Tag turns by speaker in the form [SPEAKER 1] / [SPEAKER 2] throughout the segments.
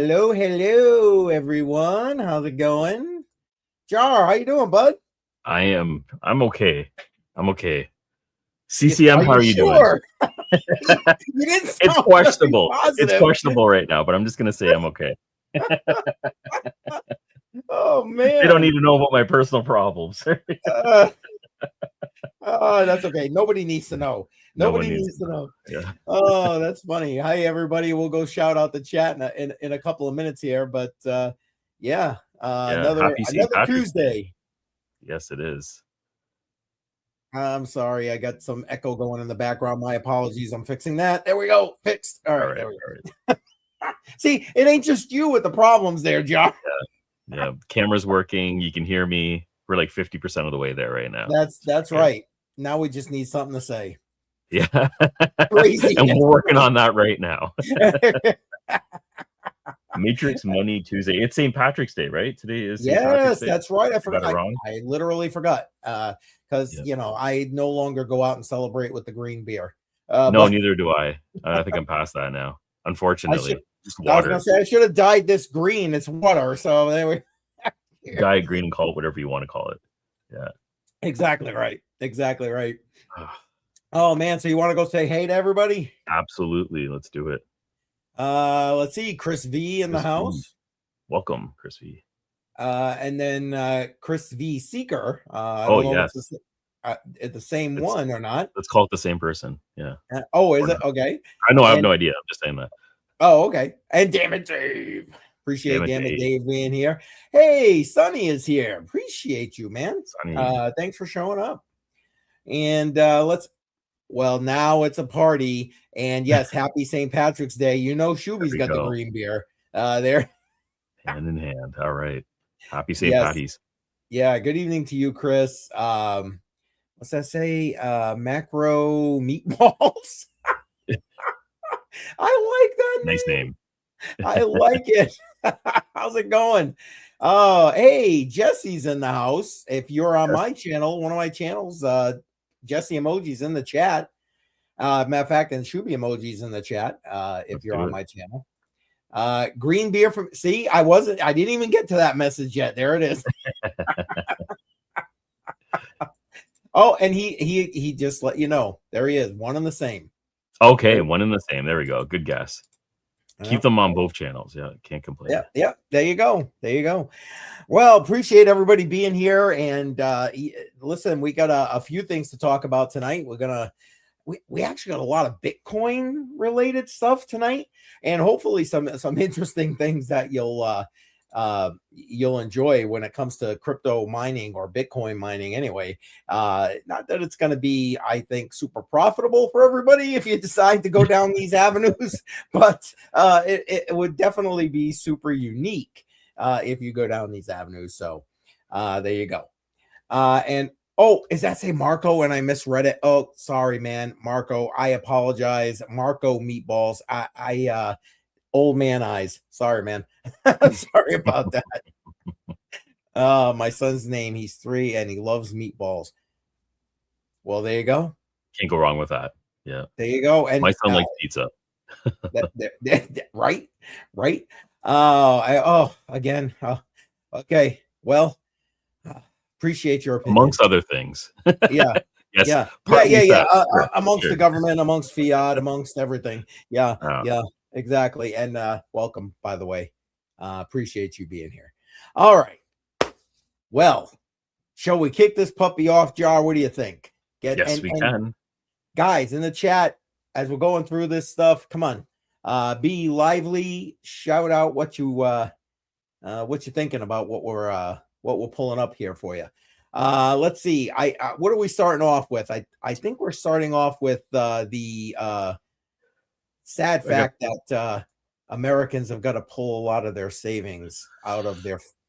[SPEAKER 1] Hello, everyone. How's it going? Jar, how you doing, bud?
[SPEAKER 2] I'm okay. I'm okay. CCM, how are you doing?
[SPEAKER 1] You didn't sound
[SPEAKER 2] It's questionable.
[SPEAKER 1] positive.
[SPEAKER 2] It's questionable right now, but I'm just gonna say I'm okay.
[SPEAKER 1] Oh man,
[SPEAKER 2] They don't need to know about my personal problems.
[SPEAKER 1] That's okay. Nobody needs to know. Nobody needs to know.
[SPEAKER 2] Yeah.
[SPEAKER 1] Oh, that's funny. Hi, everybody. We'll go shout out the chat in a couple of minutes here, but yeah, another Tuesday.
[SPEAKER 2] Yes, it is.
[SPEAKER 1] I'm sorry, I got some echo going in the background. My apologies. I'm fixing that. There we go. Fixed. All right. There we go. See, it ain't just you with the problems there, John.
[SPEAKER 2] Yeah. Camera's working. You can hear me. We're like 50% of the way there right now.
[SPEAKER 1] That's right. Now we just need something to say.
[SPEAKER 2] Yeah.
[SPEAKER 1] Crazy.
[SPEAKER 2] And we're working on that right now. Matrix Money Tuesday. It's St. Patrick's Day, right? Today is St. Patrick's Day.
[SPEAKER 1] That's right. I forgot. I literally forgot. Because you know, I no longer go out and celebrate with the green beer.
[SPEAKER 2] No, neither do I. I think I'm past that now. Unfortunately.
[SPEAKER 1] I was gonna say I should have dyed this green. It's water. So there we
[SPEAKER 2] dye it green and call it whatever you want to call it. Yeah.
[SPEAKER 1] Exactly right. Exactly right. Oh man, so you want to go say hey to everybody?
[SPEAKER 2] Absolutely. Let's do it.
[SPEAKER 1] Let's see. Chris V in the house.
[SPEAKER 2] Welcome, Chris V.
[SPEAKER 1] And then Chris V Seeker.
[SPEAKER 2] Oh, yes.
[SPEAKER 1] It's the same one or not?
[SPEAKER 2] Let's call it the same person. Yeah.
[SPEAKER 1] Is it? Okay.
[SPEAKER 2] I know. I have no idea. I'm just saying that.
[SPEAKER 1] Oh, okay. And damn it, Dave. Appreciate Dave being here. Hey, Sonny is here. Appreciate you, man.
[SPEAKER 2] Sonny.
[SPEAKER 1] Thanks for showing up. And well, now it's a party. And yes, happy St. Patrick's Day. You know, Shuby's got the green beer there.
[SPEAKER 2] Hand in hand. All right. Happy St. Patty's.
[SPEAKER 1] Yeah. Good evening to you, Chris. What's that say? Macro meatballs. I like that name.
[SPEAKER 2] Nice name.
[SPEAKER 1] I like it. How's it going? Oh, hey, Jesse's in the house. If you're on my channel, one of my channels, Jesse emoji's in the chat. Matter of fact, and Shuby emoji's in the chat. If you're on my channel. Green beer from I didn't even get to that message yet. There it is. Oh, and he just let you know. There he is, one and the same.
[SPEAKER 2] Okay, one and the same. There we go. Good guess. Keep them on both channels. Yeah, can't complain.
[SPEAKER 1] Yeah. There you go. Well, appreciate everybody being here. And listen, we got a few things to talk about tonight. We actually got a lot of Bitcoin related stuff tonight, and hopefully some interesting things that you'll enjoy when it comes to crypto mining or Bitcoin mining anyway. Not that it's going to be, I think, super profitable for everybody if you decide to go down these avenues, but it would definitely be super unique if you go down these avenues. So there you go. And oh, is that say Marco and I misread it? Oh, sorry, man. Marco, I apologize. Marco Meatballs. I old man eyes. Sorry, man. Sorry about that. My son's name, he's 3 and he loves meatballs. Well, there you go.
[SPEAKER 2] Can't go wrong with that. Yeah.
[SPEAKER 1] There you go. And
[SPEAKER 2] my son likes pizza.
[SPEAKER 1] Right. Again. Okay. Well, appreciate your opinion.
[SPEAKER 2] Amongst other things.
[SPEAKER 1] Yeah.
[SPEAKER 2] Yes.
[SPEAKER 1] Yeah. Amongst the government, amongst fiat, amongst everything. Yeah. Yeah. Exactly. And welcome, by the way. Appreciate you being here. All right. Well, shall we kick this puppy off, Jar? What do you think?
[SPEAKER 2] Yes, we can.
[SPEAKER 1] Guys, in the chat, as we're going through this stuff, come on. Be lively. Shout out what you're thinking about what we're pulling up here for you. Let's see. What are we starting off with? I think we're starting off with the sad fact that Americans have got to pull a lot of their savings out of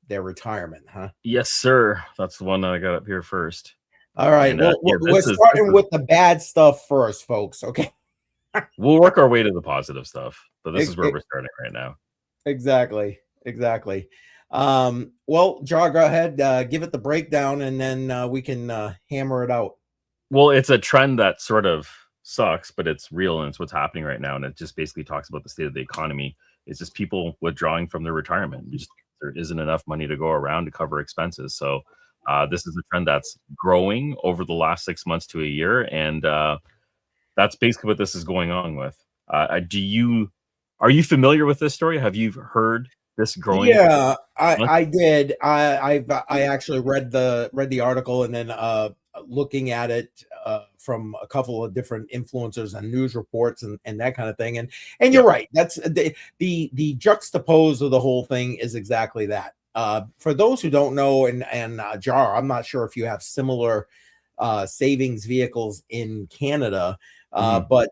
[SPEAKER 1] their retirement, huh?
[SPEAKER 2] Yes, sir. That's the one that I got up here first.
[SPEAKER 1] All right. We're starting with the bad stuff first, folks. Okay.
[SPEAKER 2] We'll work our way to the positive stuff, but this is where we're starting right now.
[SPEAKER 1] Exactly. Well, Jar, go ahead, give it the breakdown, and then we can hammer it out.
[SPEAKER 2] Well, it's a trend that sort of sucks, but it's real and it's what's happening right now. And it just basically talks about the state of the economy It's just people withdrawing from their retirement. There isn't enough money to go around to cover expenses. So this is a trend that's growing over the last 6 months to a year, and that's basically what this is going on with. Are you familiar with this story? Have you heard this growing?
[SPEAKER 1] Yeah, I did. I actually read the article, and then looking at it from a couple of different influencers and news reports and that kind of thing. And you're right. That's the juxtapose of the whole thing is exactly that. For those who don't know, and Jar, I'm not sure if you have similar savings vehicles in Canada, but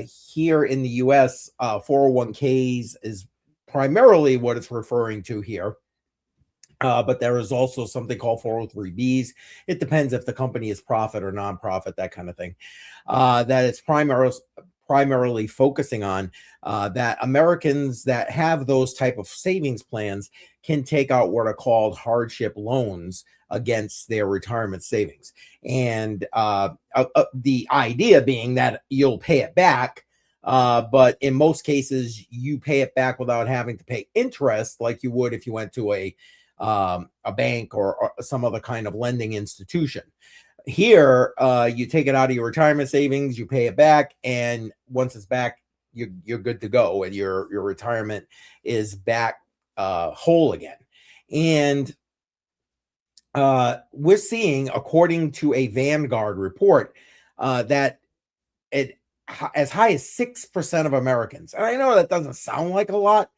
[SPEAKER 1] here in the US, 401ks is primarily what it's referring to here. But there is also something called 403bs. It depends if the company is profit or nonprofit, that kind of thing. That it's primarily focusing on that Americans that have those type of savings plans can take out what are called hardship loans against their retirement savings. And the idea being that you'll pay it back, but in most cases, you pay it back without having to pay interest like you would if you went to a bank or some other kind of lending institution. Here, you take it out of your retirement savings, you pay it back, and once it's back, you're good to go, and your retirement is back whole again. And we're seeing, according to a Vanguard report, that as high as 6% of Americans, and I know that doesn't sound like a lot,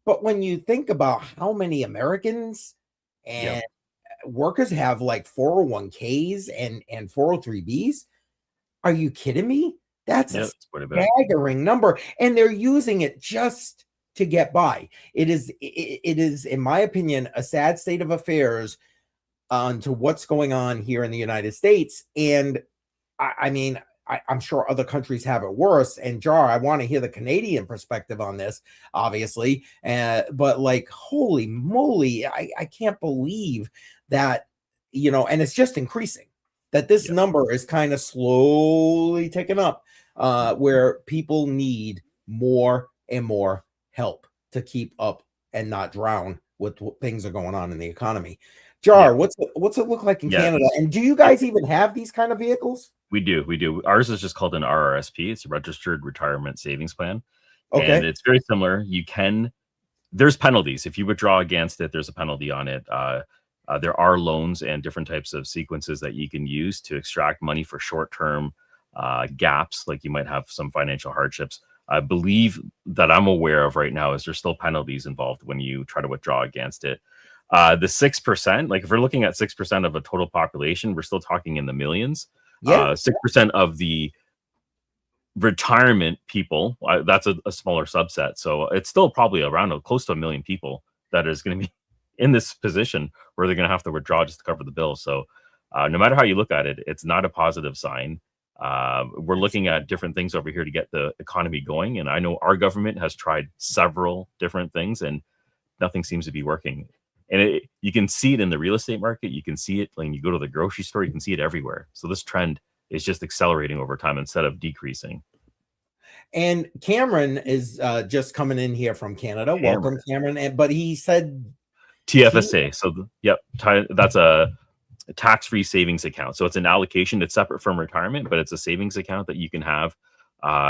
[SPEAKER 1] but when you think about how many Americans and workers have like 401ks and 403bs, are you kidding me? That's a staggering number, and they're using it just to get by. It is, in my opinion, a sad state of affairs onto what's going on here in the United States. And I mean, I'm sure other countries have it worse. And Jar, I want to hear the Canadian perspective on this, obviously. But like, holy moly, I can't believe that, and it's just increasing, that this number is kind of slowly ticking up, where people need more and more help to keep up and not drown with what things are going on in the economy. Jar, what's it look like in Canada? And do you guys even have these kind of vehicles?
[SPEAKER 2] We do. Ours is just called an RRSP. It's a registered retirement savings plan.
[SPEAKER 1] Okay.
[SPEAKER 2] And it's very similar. There's penalties. If you withdraw against it, there's a penalty on it. There are loans and different types of sequences that you can use to extract money for short-term gaps, like you might have some financial hardships. I believe that I'm aware of right now is there's still penalties involved when you try to withdraw against it. The 6%, like if we're looking at 6% of a total population, we're still talking in the millions. 6% of the retirement people, that's a smaller subset. So it's still probably around close to 1 million people that is going to be in this position where they're going to have to withdraw just to cover the bill. So no matter how you look at it, it's not a positive sign. We're looking at different things over here to get the economy going. And I know our government has tried several different things and nothing seems to be working. And you can see it in the real estate market. You can see it when you go to the grocery store. You can see it everywhere. So this trend is just accelerating over time instead of decreasing.
[SPEAKER 1] And Cameron is just coming in here from Canada. Welcome, Cameron. But he said
[SPEAKER 2] TFSA. So that's a tax-free savings account. So it's an allocation. It's separate from retirement, but it's a savings account that you can have.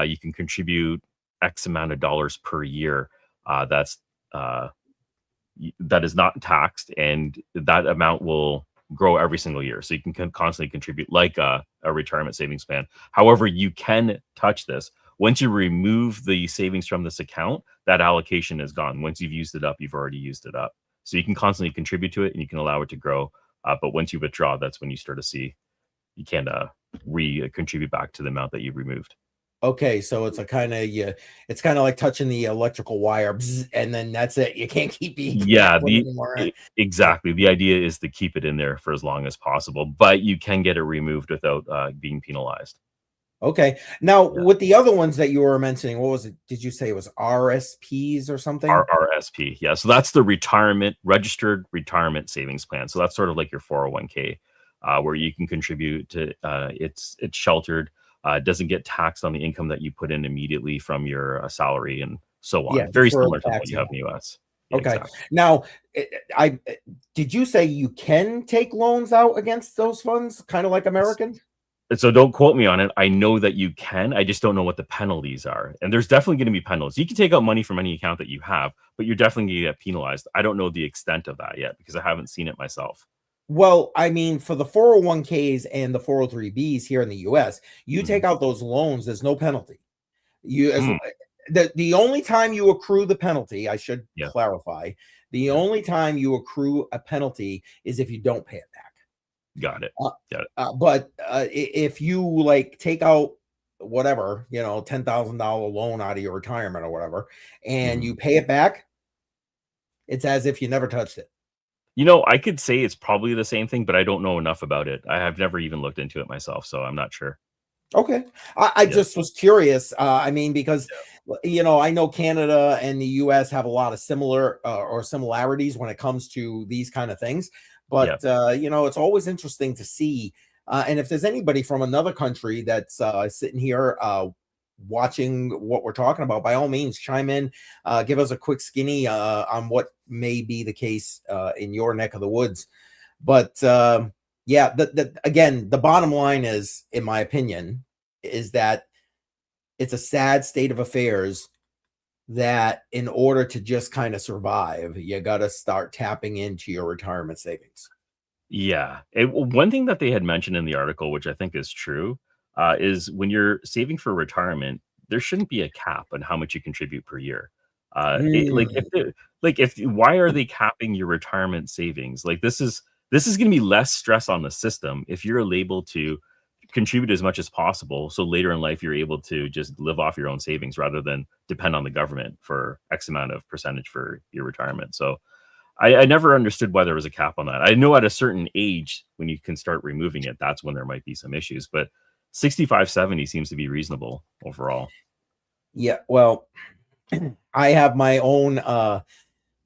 [SPEAKER 2] You can contribute X amount of dollars per year. That is not taxed, and that amount will grow every single year. So you can constantly contribute like a retirement savings plan. However, you can touch this. Once you remove the savings from this account, that allocation is gone. Once you've used it up, you've already used it up. So you can constantly contribute to it and you can allow it to grow. But once you withdraw, that's when you start to see you can't contribute back to the amount that you removed.
[SPEAKER 1] Okay, so it's kind of like touching the electrical wire, and then that's it. You can't keep
[SPEAKER 2] exactly. The idea is to keep it in there for as long as possible, but you can get it removed without being penalized.
[SPEAKER 1] Okay. Now, with the other ones that you were mentioning, what was it? Did you say it was RSPs or something?
[SPEAKER 2] RRSP, yeah. So that's the registered retirement savings plan. So that's sort of like your 401k, where you can contribute to. It's sheltered. It doesn't get taxed on the income that you put in immediately from your salary and so
[SPEAKER 1] Yeah,
[SPEAKER 2] on. Very
[SPEAKER 1] deferred
[SPEAKER 2] similar to what you
[SPEAKER 1] taxing.
[SPEAKER 2] have in the US. Yeah,
[SPEAKER 1] Okay.
[SPEAKER 2] exactly.
[SPEAKER 1] Now, I did you say you can take loans out against those funds, kind of like American?
[SPEAKER 2] So don't quote me on it. I know that you can. I just don't know what the penalties are. And there's definitely going to be penalties. You can take out money from any account that you have, but you're definitely going to get penalized. I don't know the extent of that yet because I haven't seen it myself.
[SPEAKER 1] Well, I mean, for the 401ks and the 403bs here in the US, you
[SPEAKER 2] Mhm.
[SPEAKER 1] take out those loans, there's no penalty. You as
[SPEAKER 2] Mm,
[SPEAKER 1] the only time you accrue the penalty, I should
[SPEAKER 2] yeah,
[SPEAKER 1] clarify, the
[SPEAKER 2] yeah,
[SPEAKER 1] only time you accrue a penalty is if you don't pay it back.
[SPEAKER 2] got it.
[SPEAKER 1] Uh,
[SPEAKER 2] Got it.
[SPEAKER 1] but if you like take out whatever, $10,000 loan out of your retirement or whatever, and
[SPEAKER 2] Mhm.
[SPEAKER 1] you pay it back, it's as if you never touched it.
[SPEAKER 2] I could say it's probably the same thing, but I don't know enough about it. I have never even looked into it myself, so I'm not sure.
[SPEAKER 1] Okay. I
[SPEAKER 2] Yeah,
[SPEAKER 1] just was curious. I mean, because, I know Canada and the US have a lot of similar or similarities when it comes to these kind of things.
[SPEAKER 2] yeah,
[SPEAKER 1] But, it's always interesting to see. And if there's anybody from another country that's sitting here watching what we're talking about, by all means, chime in, give us a quick skinny on what may be the case in your neck of the woods. But, yeah, again, the bottom line is, in my opinion, is that it's a sad state of affairs that in order to just kind of survive, you got to start tapping into your retirement savings.
[SPEAKER 2] yeah. One thing that they had mentioned in the article, which I think is true, is when you're saving for retirement, there shouldn't be a cap on how much you contribute per year.
[SPEAKER 1] Mm.
[SPEAKER 2] Why are they capping your retirement savings? Like this is going to be less stress on the system if you're able to contribute as much as possible. So later in life, you're able to just live off your own savings rather than depend on the government for X amount of percentage for your retirement. So I never understood why there was a cap on that. I know at a certain age, when you can start removing it, that's when there might be some issues. But 65, 70 seems to be reasonable overall.
[SPEAKER 1] Yeah, well, I have my own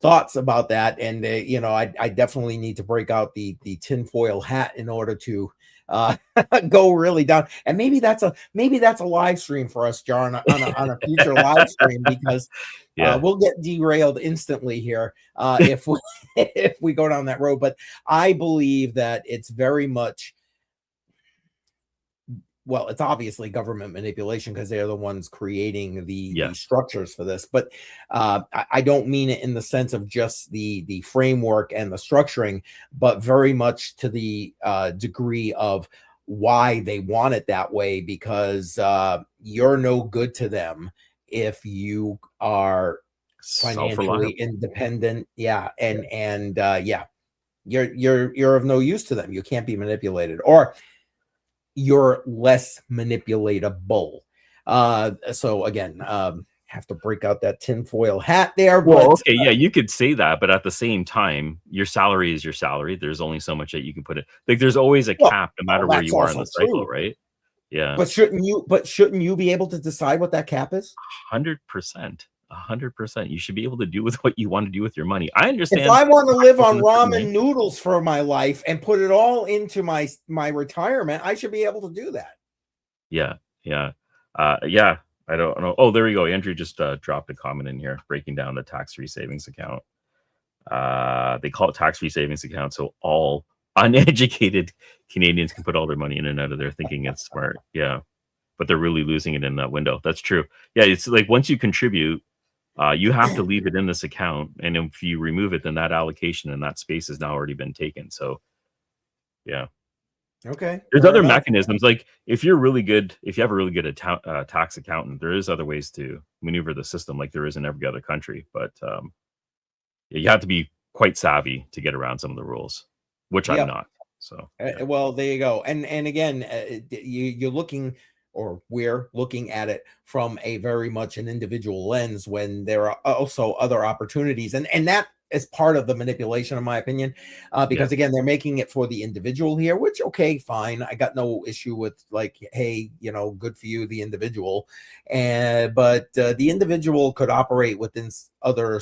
[SPEAKER 1] thoughts about that, and I definitely need to break out the tinfoil hat in order to uh go really down. And maybe that's a live stream for us, John, on a future live stream, because
[SPEAKER 2] Yeah.
[SPEAKER 1] we'll get derailed instantly here if we if we go down that road. But I believe that it's very much, well, it's obviously government manipulation because they're the ones creating the
[SPEAKER 2] Yes.
[SPEAKER 1] structures for this. But I don't mean it in the sense of just the framework and the structuring, but very much to the degree of why they want it that way, because you're no good to them if you are financially
[SPEAKER 2] Self-reliable.
[SPEAKER 1] independent. Yeah,
[SPEAKER 2] Yeah.
[SPEAKER 1] and yeah, you're of no use to them. You can't be manipulated, or you're less manipulatable. So again, have to break out that tinfoil hat there,
[SPEAKER 2] Well,
[SPEAKER 1] but
[SPEAKER 2] okay, yeah, you could say that, but at the same time, your salary is your salary. There's only so much that you can put it. Like, there's always a
[SPEAKER 1] well,
[SPEAKER 2] cap, no matter where
[SPEAKER 1] that's
[SPEAKER 2] you are in
[SPEAKER 1] also
[SPEAKER 2] the cycle,
[SPEAKER 1] true.
[SPEAKER 2] right? Yeah,
[SPEAKER 1] But shouldn't you be able to decide what that cap is?
[SPEAKER 2] 100%, 100%. You should be able to do with what you want to do with your money. I
[SPEAKER 1] If
[SPEAKER 2] understand
[SPEAKER 1] I want to live on
[SPEAKER 2] from a certain
[SPEAKER 1] ramen
[SPEAKER 2] range.
[SPEAKER 1] noodles for my life and put it all into my retirement, I should be able to do that.
[SPEAKER 2] Yeah, yeah, yeah. I don't know. Oh, there we go. Andrew just dropped a comment in here, breaking down the tax-free savings account. They call it tax-free savings account, so all uneducated Canadians can put all their money in and out of there thinking it's smart. Yeah, but they're really losing it in that window. That's true. Yeah, it's like once you contribute, you have to leave it in this account, and if you remove it, then that allocation and that space has now already been taken. So yeah,
[SPEAKER 1] Okay,
[SPEAKER 2] there's
[SPEAKER 1] fair
[SPEAKER 2] other
[SPEAKER 1] enough.
[SPEAKER 2] mechanisms. Like if you're really good, if you have a really good tax accountant, there is other ways to maneuver the system, like there is in every other country. But yeah, you have to be quite savvy to get around some of the rules, which I'm
[SPEAKER 1] Yep.
[SPEAKER 2] not. So yeah,
[SPEAKER 1] Well, there you go. And again, you're looking, or we're looking at it from a very much an individual lens, when there are also other opportunities, and that is part of the manipulation, in my opinion,
[SPEAKER 2] yeah,
[SPEAKER 1] because again, they're making it for the individual here, which, okay, fine, I got no issue with, like, hey, good for you, the individual, and but the individual could operate within other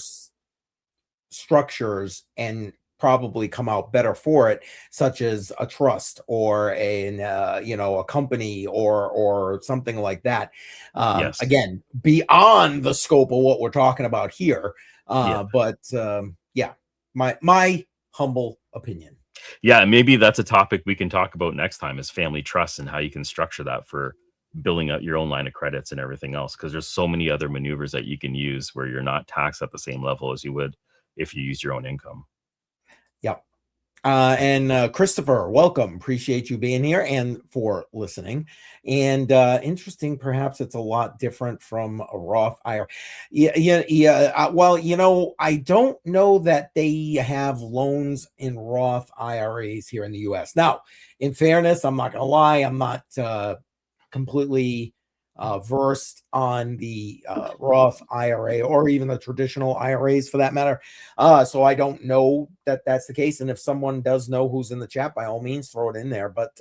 [SPEAKER 1] structures and probably come out better for it, such as a trust or a company or something like that.
[SPEAKER 2] Yes.
[SPEAKER 1] Again, beyond the scope of what we're talking about here.
[SPEAKER 2] Yeah.
[SPEAKER 1] But yeah, my humble opinion.
[SPEAKER 2] Yeah, maybe that's a topic we can talk about next time, is family trusts and how you can structure that for building out your own line of credits and everything else, because there's so many other maneuvers that you can use where you're not taxed at the same level as you would if you use your own income.
[SPEAKER 1] Yep. And Christopher, welcome. Appreciate you being here and for listening. And interesting, perhaps it's a lot different from a Roth IRA. Yeah. Well, I don't know that they have loans in Roth IRAs here in the U.S. Now, in fairness, I'm not going to lie. I'm not completely versed on the Roth IRA or even the traditional IRAs for that matter. So I don't know that that's the case. And if someone does know who's in the chat, by all means, throw it in there. But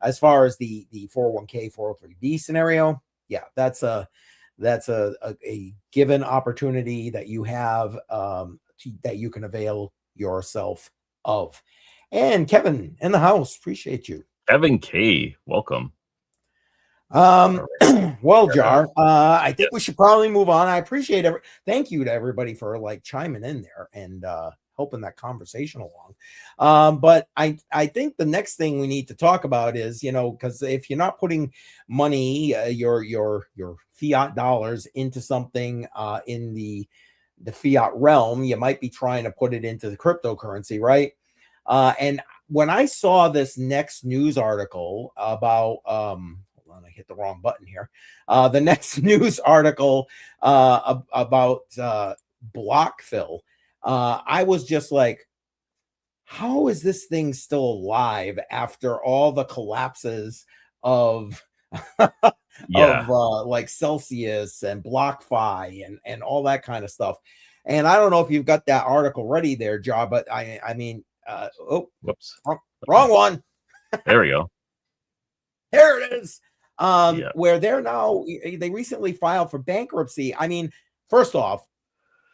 [SPEAKER 1] as far as the 401k, 403b scenario, yeah, that's a given opportunity that you have that you can avail yourself of. And Kevin in the house, appreciate you.
[SPEAKER 2] Kevin K, welcome.
[SPEAKER 1] Well, Jar, I think we should probably move on. I appreciate thank you to everybody for like chiming in there and helping that conversation along. But I think the next thing we need to talk about is, because if you're not putting money, your fiat dollars into something in the fiat realm, you might be trying to put it into the cryptocurrency, right? And when I saw this next news article about I hit the wrong button here. The next news article about BlockFill, I was just like, how is this thing still alive after all the collapses of like Celsius and BlockFi and all that kind of stuff? And I don't know if you've got that article ready there, Jar, but I mean,
[SPEAKER 2] whoops,
[SPEAKER 1] wrong one.
[SPEAKER 2] There we go.
[SPEAKER 1] There it is. Where they recently filed for bankruptcy. I mean, first off,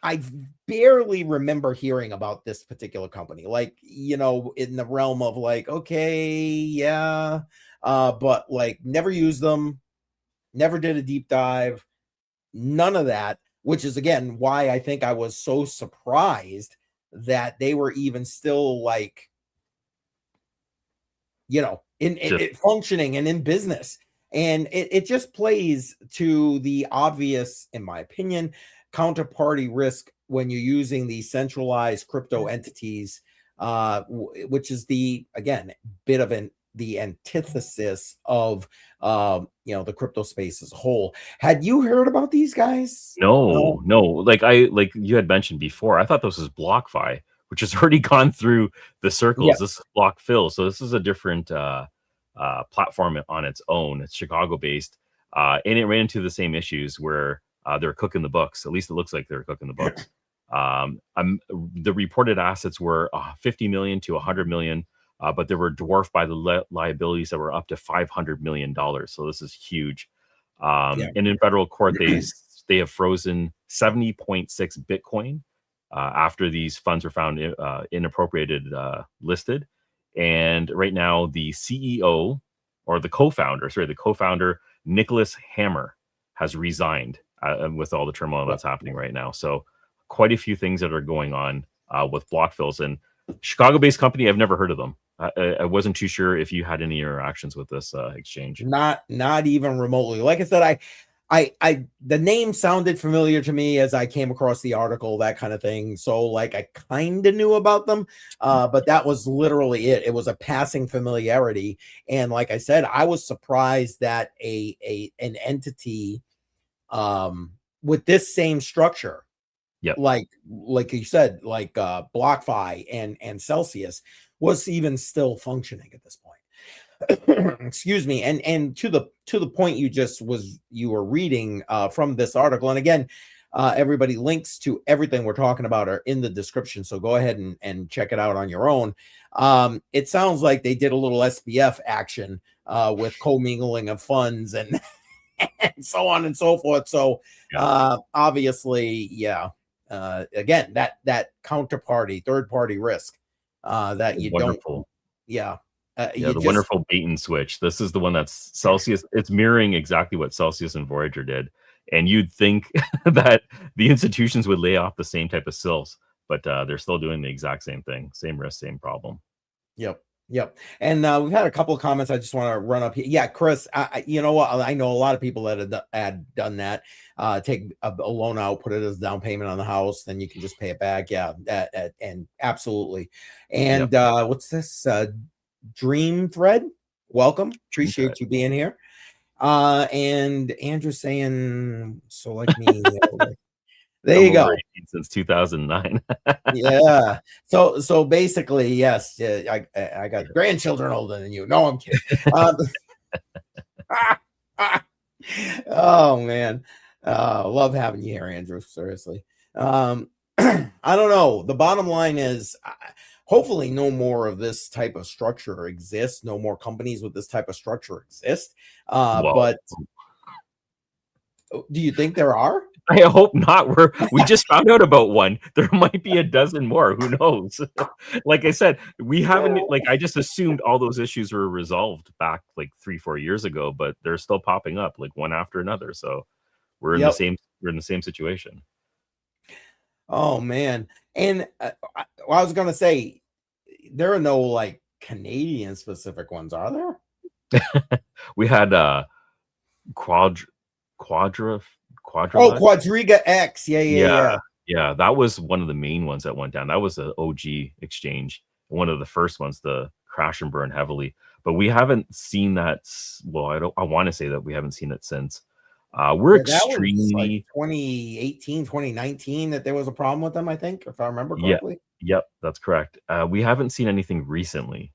[SPEAKER 1] I barely remember hearing about this particular company, like, in the realm of like, okay, yeah, but like never used them, never did a deep dive, none of that, which is again why I think I was so surprised that they were even still like, in functioning and in business. And it just plays to the obvious, in my opinion, counterparty risk when you're using these centralized crypto entities, which is the antithesis of the crypto space as a whole. Had you heard about these guys?
[SPEAKER 2] No. Like you had mentioned before, I thought this was BlockFi, which has already gone through the circles. Yeah. This is BlockFill, so this is a different platform on its own. It's Chicago based, and it ran into the same issues where they're cooking the books. At least it looks like they're cooking the books. The reported assets were 50 million to 100 million, but they were dwarfed by the liabilities that were up to $500 million. So this is huge. And in federal court, they have frozen 70.6 Bitcoin after these funds were found inappropriated listed. And right now, the CEO or the co-founder, Nicholas Hammer, has resigned with all the turmoil that's happening right now. So quite a few things that are going on with BlockFills. And Chicago-based company, I've never heard of them. I wasn't too sure if you had any interactions with this exchange.
[SPEAKER 1] Not even remotely. Like I said, the name sounded familiar to me as I came across the article, that kind of thing. So like I kind of knew about them, but that was literally it. It was a passing familiarity. And like I said, I was surprised that an entity with this same structure, like you said, like BlockFi and Celsius, was even still functioning at this point. Excuse me. And to the point you were reading from this article, and again, everybody, links to everything we're talking about are in the description, so go ahead and check it out on your own. It sounds like they did a little SBF action with commingling of funds and and so on and so forth. So obviously, again, that counterparty, third party risk that you
[SPEAKER 2] Wonderful.
[SPEAKER 1] don't. Yeah.
[SPEAKER 2] Yeah, the wonderful bait and switch. This is the one that's Celsius. It's mirroring exactly what Celsius and Voyager did. And you'd think that the institutions would lay off the same type of sills, but they're still doing the exact same thing. Same risk, same problem.
[SPEAKER 1] Yep. Yep. And we've had a couple of comments I just want to run up here. Yeah, Chris, you know what? I know a lot of people that had done that. Take a loan out, put it as down payment on the house, then you can just pay it back. Yeah, and absolutely. And what's this? Dream Thread, welcome. Appreciate you being here. And Andrew saying, so like me. There you go.
[SPEAKER 2] Since 2009.
[SPEAKER 1] Yeah. So basically, yes. I got grandchildren older than you. No, I'm kidding. Oh man, love having you here, Andrew. Seriously. I don't know. The bottom line is, hopefully, no more of this type of structure exists. No more companies with this type of structure exist. But do you think there are?
[SPEAKER 2] I hope not. We just found out about one. There might be a dozen more. Who knows? Like I said, we haven't. Like I just assumed all those issues were resolved back like 3-4 years ago, but they're still popping up like one after another. So we're in the same. We're in the same situation.
[SPEAKER 1] Oh man, and I was gonna say there are no like Canadian specific ones, are there?
[SPEAKER 2] We had Quadriga
[SPEAKER 1] X. Yeah.
[SPEAKER 2] That was one of the main ones that went down. That was the OG exchange, one of the first ones to crash and burn heavily. But we haven't seen that. Well, I want to say that we haven't seen it since. We're extremely
[SPEAKER 1] like 2018, 2019 that there was a problem with them, I think, if I remember correctly.
[SPEAKER 2] Yep, that's correct. We haven't seen anything recently.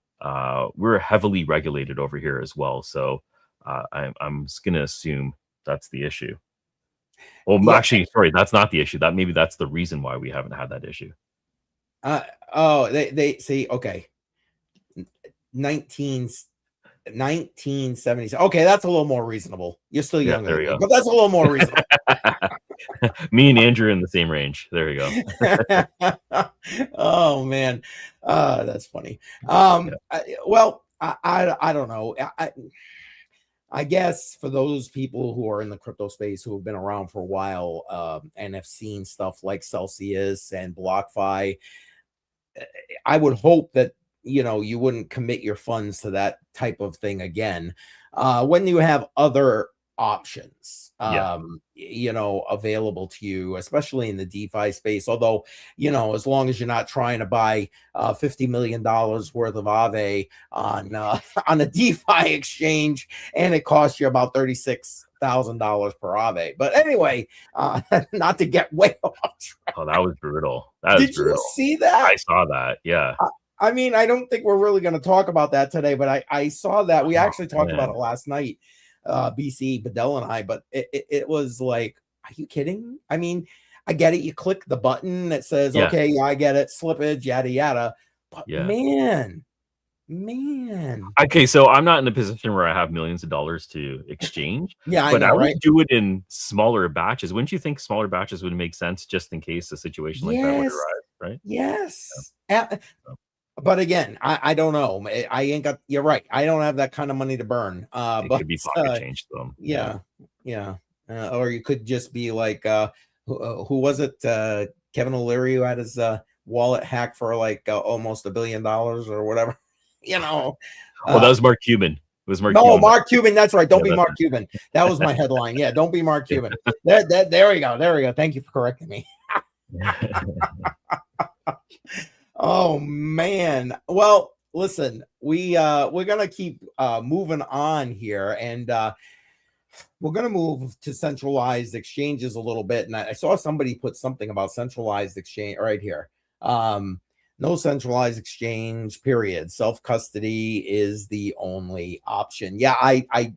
[SPEAKER 2] We're heavily regulated over here as well, so I'm just gonna assume that's the issue. Well, actually, sorry, that's not the issue. Maybe that's the reason why we haven't had that issue.
[SPEAKER 1] They see, okay. 1970s. Okay, that's a little more reasonable. You're still younger than me, but that's a little more reasonable.
[SPEAKER 2] Me and Andrew in the same range. There you
[SPEAKER 1] go. Oh man, that's funny. Well, I don't know. I guess for those people who are in the crypto space who have been around for a while and have seen stuff like Celsius and BlockFi, I would hope that you wouldn't commit your funds to that type of thing again when you have other options available to you, especially in the DeFi space. Although as long as you're not trying to buy $50 million worth of Aave on a DeFi exchange and it costs you about $36,000 per Aave. But anyway, not to get way off track.
[SPEAKER 2] Oh, that was brutal.
[SPEAKER 1] Did you see that?
[SPEAKER 2] I saw that. Yeah.
[SPEAKER 1] I mean, I don't think we're really going to talk about that today, but I saw that. We actually talked about it last night, BC, Bedell and I, but it was like, are you kidding? I mean, I get it. You click the button that says, okay, I get it, slippage, yada, yada. But man.
[SPEAKER 2] Okay, so I'm not in a position where I have millions of dollars to exchange. But I would do it in smaller batches. Wouldn't you think smaller batches would make sense just in case a situation like that would arise, right?
[SPEAKER 1] Yes. Yeah. But again, I don't know. I ain't got. You're right. I don't have that kind of money to burn.
[SPEAKER 2] It could be pocket change to them.
[SPEAKER 1] Yeah. Or you could just be like, who was it? Kevin O'Leary, who had his wallet hacked for like almost $1 billion or whatever.
[SPEAKER 2] Well, that was Mark Cuban. It was Mark.
[SPEAKER 1] No, Mark Cuban. That's right. Don't be Mark Cuban. That was my headline. Yeah, don't be Mark Cuban. There we go. There we go. Thank you for correcting me. Oh man. Well, listen, we're gonna keep moving on here, and we're gonna move to centralized exchanges a little bit. And I saw somebody put something about centralized exchange right here. No centralized exchange, period. Self-custody is the only option. Yeah, I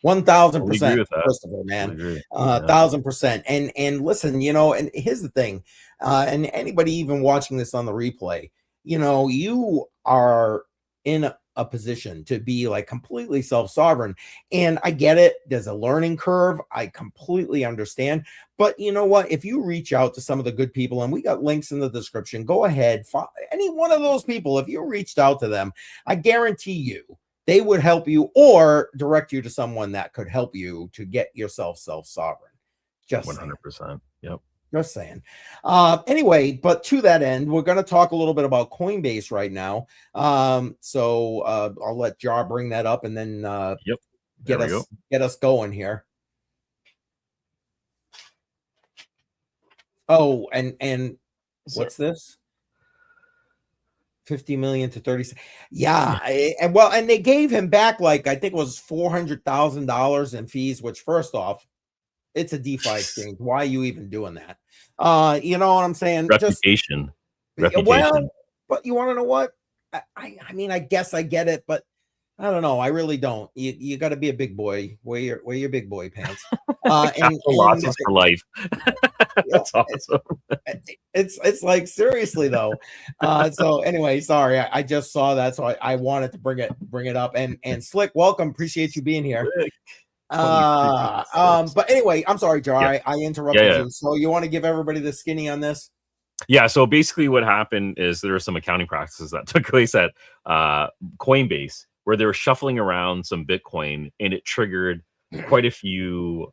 [SPEAKER 1] 1000%, Christopher, man. 1000%. And listen, and here's the thing, and anybody even watching this on the replay, you are in a position to be like completely self-sovereign. And I get it. There's a learning curve. I completely understand. But you know what? If you reach out to some of the good people, and we got links in the description, go ahead. Any one of those people, if you reached out to them, I guarantee you they would help you or direct you to someone that could help you to get yourself self-sovereign. Just
[SPEAKER 2] 100%. Yep.
[SPEAKER 1] Just saying. Anyway, but to that end, we're going to talk a little bit about Coinbase right now. So I'll let Jar bring that up and then get us going here. Oh, and what's this? 50 million to 30. Yeah. And they gave him back, like, I think it was $400,000 in fees, which first off, it's a DeFi exchange. Why are you even doing that? You know what I'm saying?
[SPEAKER 2] Reputation.
[SPEAKER 1] Well, but you want to know what? I mean, I guess I get it, but I don't know. I really don't. You got to be a big boy. Wear your big boy pants.
[SPEAKER 2] And losses for life. That's awesome.
[SPEAKER 1] It's like, seriously though. So anyway, sorry, I just saw that, so I wanted to bring it up. And Slick, welcome. Appreciate you being here. But anyway, I'm sorry, Jar. I interrupted you. So you want to give everybody the skinny on this?
[SPEAKER 2] Yeah. So basically, what happened is there were some accounting practices that took place at Coinbase, where they were shuffling around some Bitcoin, and it triggered quite a few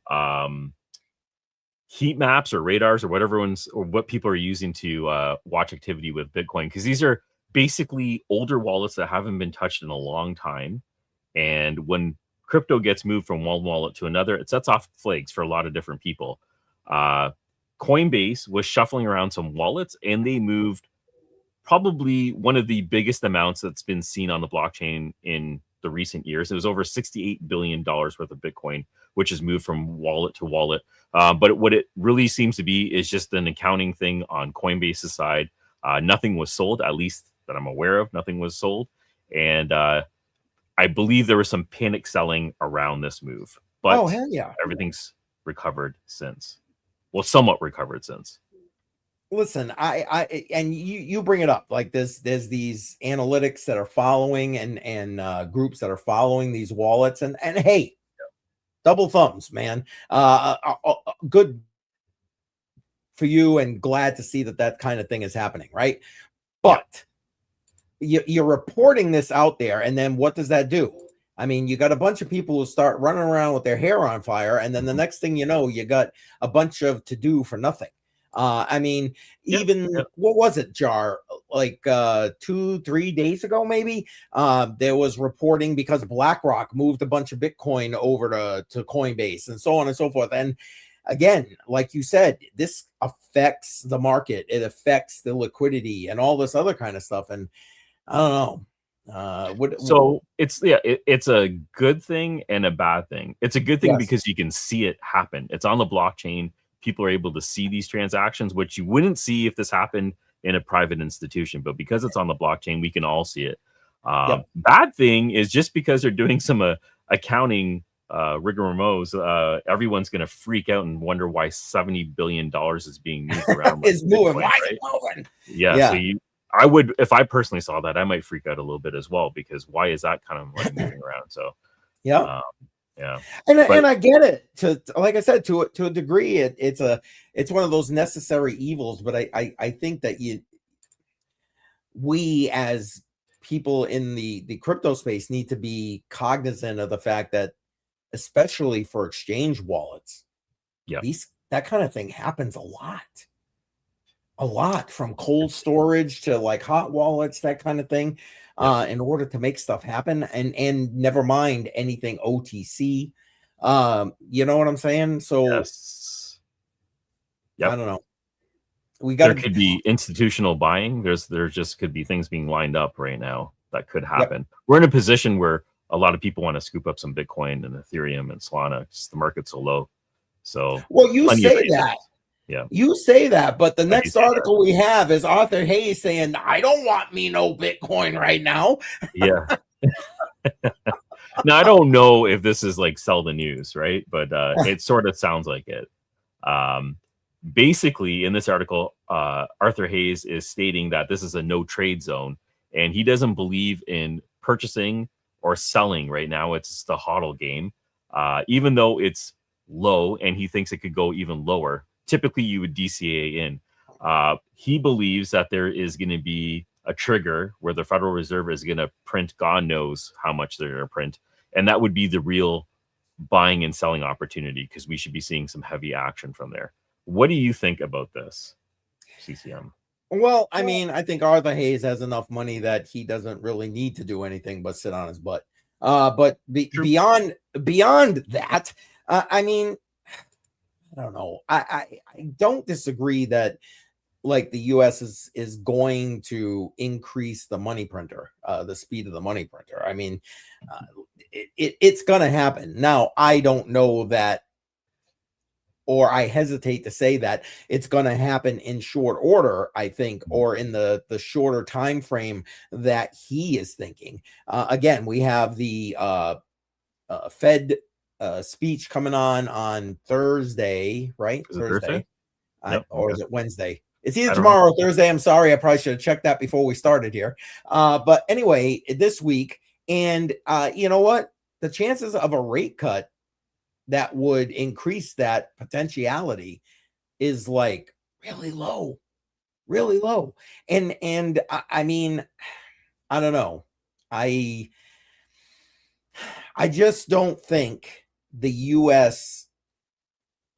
[SPEAKER 2] heat maps or radars or what people are using to watch activity with Bitcoin, because these are basically older wallets that haven't been touched in a long time, and when crypto gets moved from one wallet to another, it sets off flags for a lot of different people. Coinbase was shuffling around some wallets, and they moved probably one of the biggest amounts that's been seen on the blockchain in the recent years. It was over $68 billion worth of Bitcoin, which is moved from wallet to wallet. But what it really seems to be is just an accounting thing on Coinbase's side. Nothing was sold, at least that I'm aware of. Nothing was sold. And I believe there was some panic selling around this move, but
[SPEAKER 1] hell yeah,
[SPEAKER 2] everything's recovered since. Well, somewhat recovered since.
[SPEAKER 1] Listen, and you bring it up, like there's these analytics that are following and groups that are following these wallets, and hey, double thumbs, man. Good for you, and glad to see that kind of thing is happening, right? But you're reporting this out there, and then what does that do? I mean, you got a bunch of people who start running around with their hair on fire, and then the next thing you know, you got a bunch of to do for nothing. I mean, what was it, Jar? Like 2-3 days ago, maybe there was reporting because BlackRock moved a bunch of Bitcoin over to Coinbase and so on and so forth. And again, like you said, this affects the market. It affects the liquidity and all this other kind of stuff. And I don't know.
[SPEAKER 2] It's a good thing and a bad thing. It's a good thing because you can see it happen. It's on the blockchain. People are able to see these transactions, which you wouldn't see if this happened in a private institution. But because it's on the blockchain, we can all see it. Bad thing is just because they're doing some accounting rigmaroles, everyone's going to freak out and wonder why $70 billion is being moved around.
[SPEAKER 1] It's moving. Why is
[SPEAKER 2] it
[SPEAKER 1] moving?
[SPEAKER 2] Yeah. So I would, if I personally saw that, I might freak out a little bit as well, because why is that kind of like moving around? So
[SPEAKER 1] yeah. And I get it, like I said, to a degree, it's one of those necessary evils. But I think that we as people in the crypto space need to be cognizant of the fact that, especially for exchange wallets, that kind of thing happens a lot, from cold storage to like hot wallets, that kind of thing. In order to make stuff happen, and never mind anything OTC. You know what I'm saying? So I don't know. There
[SPEAKER 2] could be institutional buying. There just could be things being lined up right now that could happen. We're in a position where a lot of people want to scoop up some Bitcoin and Ethereum and Solana because the market's so low. So
[SPEAKER 1] you say that. Yeah, you say that, but the next article we have is Arthur Hayes saying, "I don't want me no Bitcoin right now."
[SPEAKER 2] Yeah. Now I don't know if this is like sell the news, right? But it sort of sounds like it. Basically, in this article, Arthur Hayes is stating that this is a no trade zone, and he doesn't believe in purchasing or selling right now. It's the HODL game. Even though it's low and he thinks it could go even lower, typically you would DCA in. He believes that there is going to be a trigger where the Federal Reserve is going to print God knows how much they're going to print. And that would be the real buying and selling opportunity, because we should be seeing some heavy action from there. What do you think about this, CCM?
[SPEAKER 1] Well, I mean, I think Arthur Hayes has enough money that he doesn't really need to do anything but sit on his butt. But beyond that, I mean, I don't know. I don't disagree that like the U.S. is going to increase the money printer, the speed of the money printer. I mean, it's going to happen. Now, I don't know that, or I hesitate to say that it's going to happen in short order, I think, or in the shorter time frame that he is thinking. Again, we have the Fed speech coming on Thursday, right?
[SPEAKER 2] Is it Thursday?
[SPEAKER 1] Or is it Wednesday? It's either tomorrow or Thursday. I'm sorry. I probably should have checked that before we started here. But anyway, this week, and you know what? The chances of a rate cut that would increase that potentiality is like really low. And I mean, I don't know. I just don't think the US,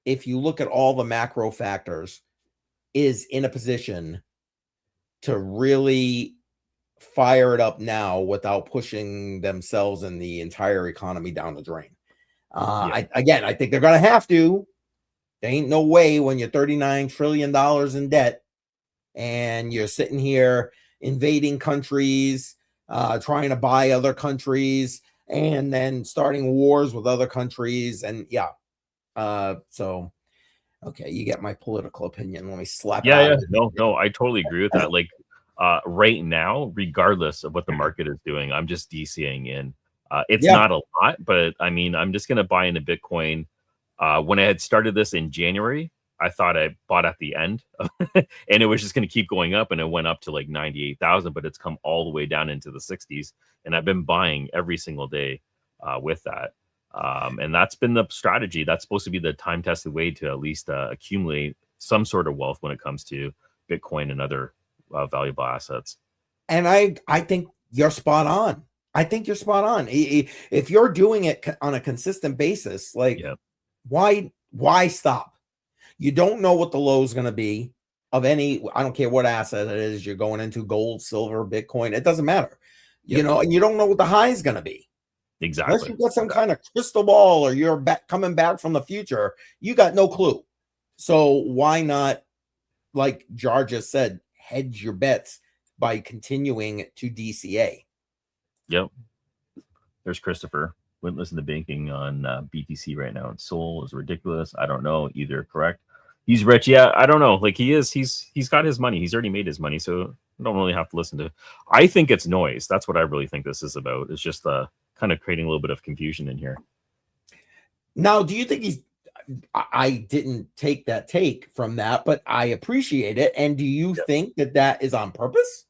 [SPEAKER 1] if you look at all the macro factors, is in a position to really fire it up now without pushing themselves and the entire economy down the drain. I think they're going to have to. There ain't no way when you're $39 trillion in debt and you're sitting here invading countries, trying to buy other countries, and then starting wars with other countries. And so, okay, you get my political opinion. Let me slap it out.
[SPEAKER 2] No, I totally agree with that. Like right now, regardless of what the market is doing, I'm just DCing in. It's not a lot, but I mean, I'm just going to buy into Bitcoin. When I had started this in January, I thought I bought at the end and it was just going to keep going up, and it went up to like 98,000, but it's come all the way down into the 60s. And I've been buying every single day with that. And that's been the strategy. That's supposed to be the time tested way to at least accumulate some sort of wealth when it comes to Bitcoin and other valuable assets. And
[SPEAKER 1] I think you're spot on. I think you're spot on. If you're doing it on a consistent basis, like why stop? You don't know what the low is going to be of any, I don't care what asset it is you're going into, gold, silver, Bitcoin, it doesn't matter. You know, and you don't know what the high is going to be.
[SPEAKER 2] Exactly.
[SPEAKER 1] Unless you got some kind of crystal ball or you're coming back from the future, you got no clue. So why not, like Jar just said, hedge your bets by continuing to DCA?
[SPEAKER 2] Yep. There's Christopher. Wouldn't listen to banking on BTC right now. And Sol is ridiculous. I don't know either. Correct. He's rich. Yeah, I don't know. Like he's got his money. He's already made his money. So I don't really have to listen to. I think it's noise. That's what I really think this is about. It's just kind of creating a little bit of confusion in here.
[SPEAKER 1] Now, do you think I didn't take that take from that, but I appreciate it. And do you think that is on purpose?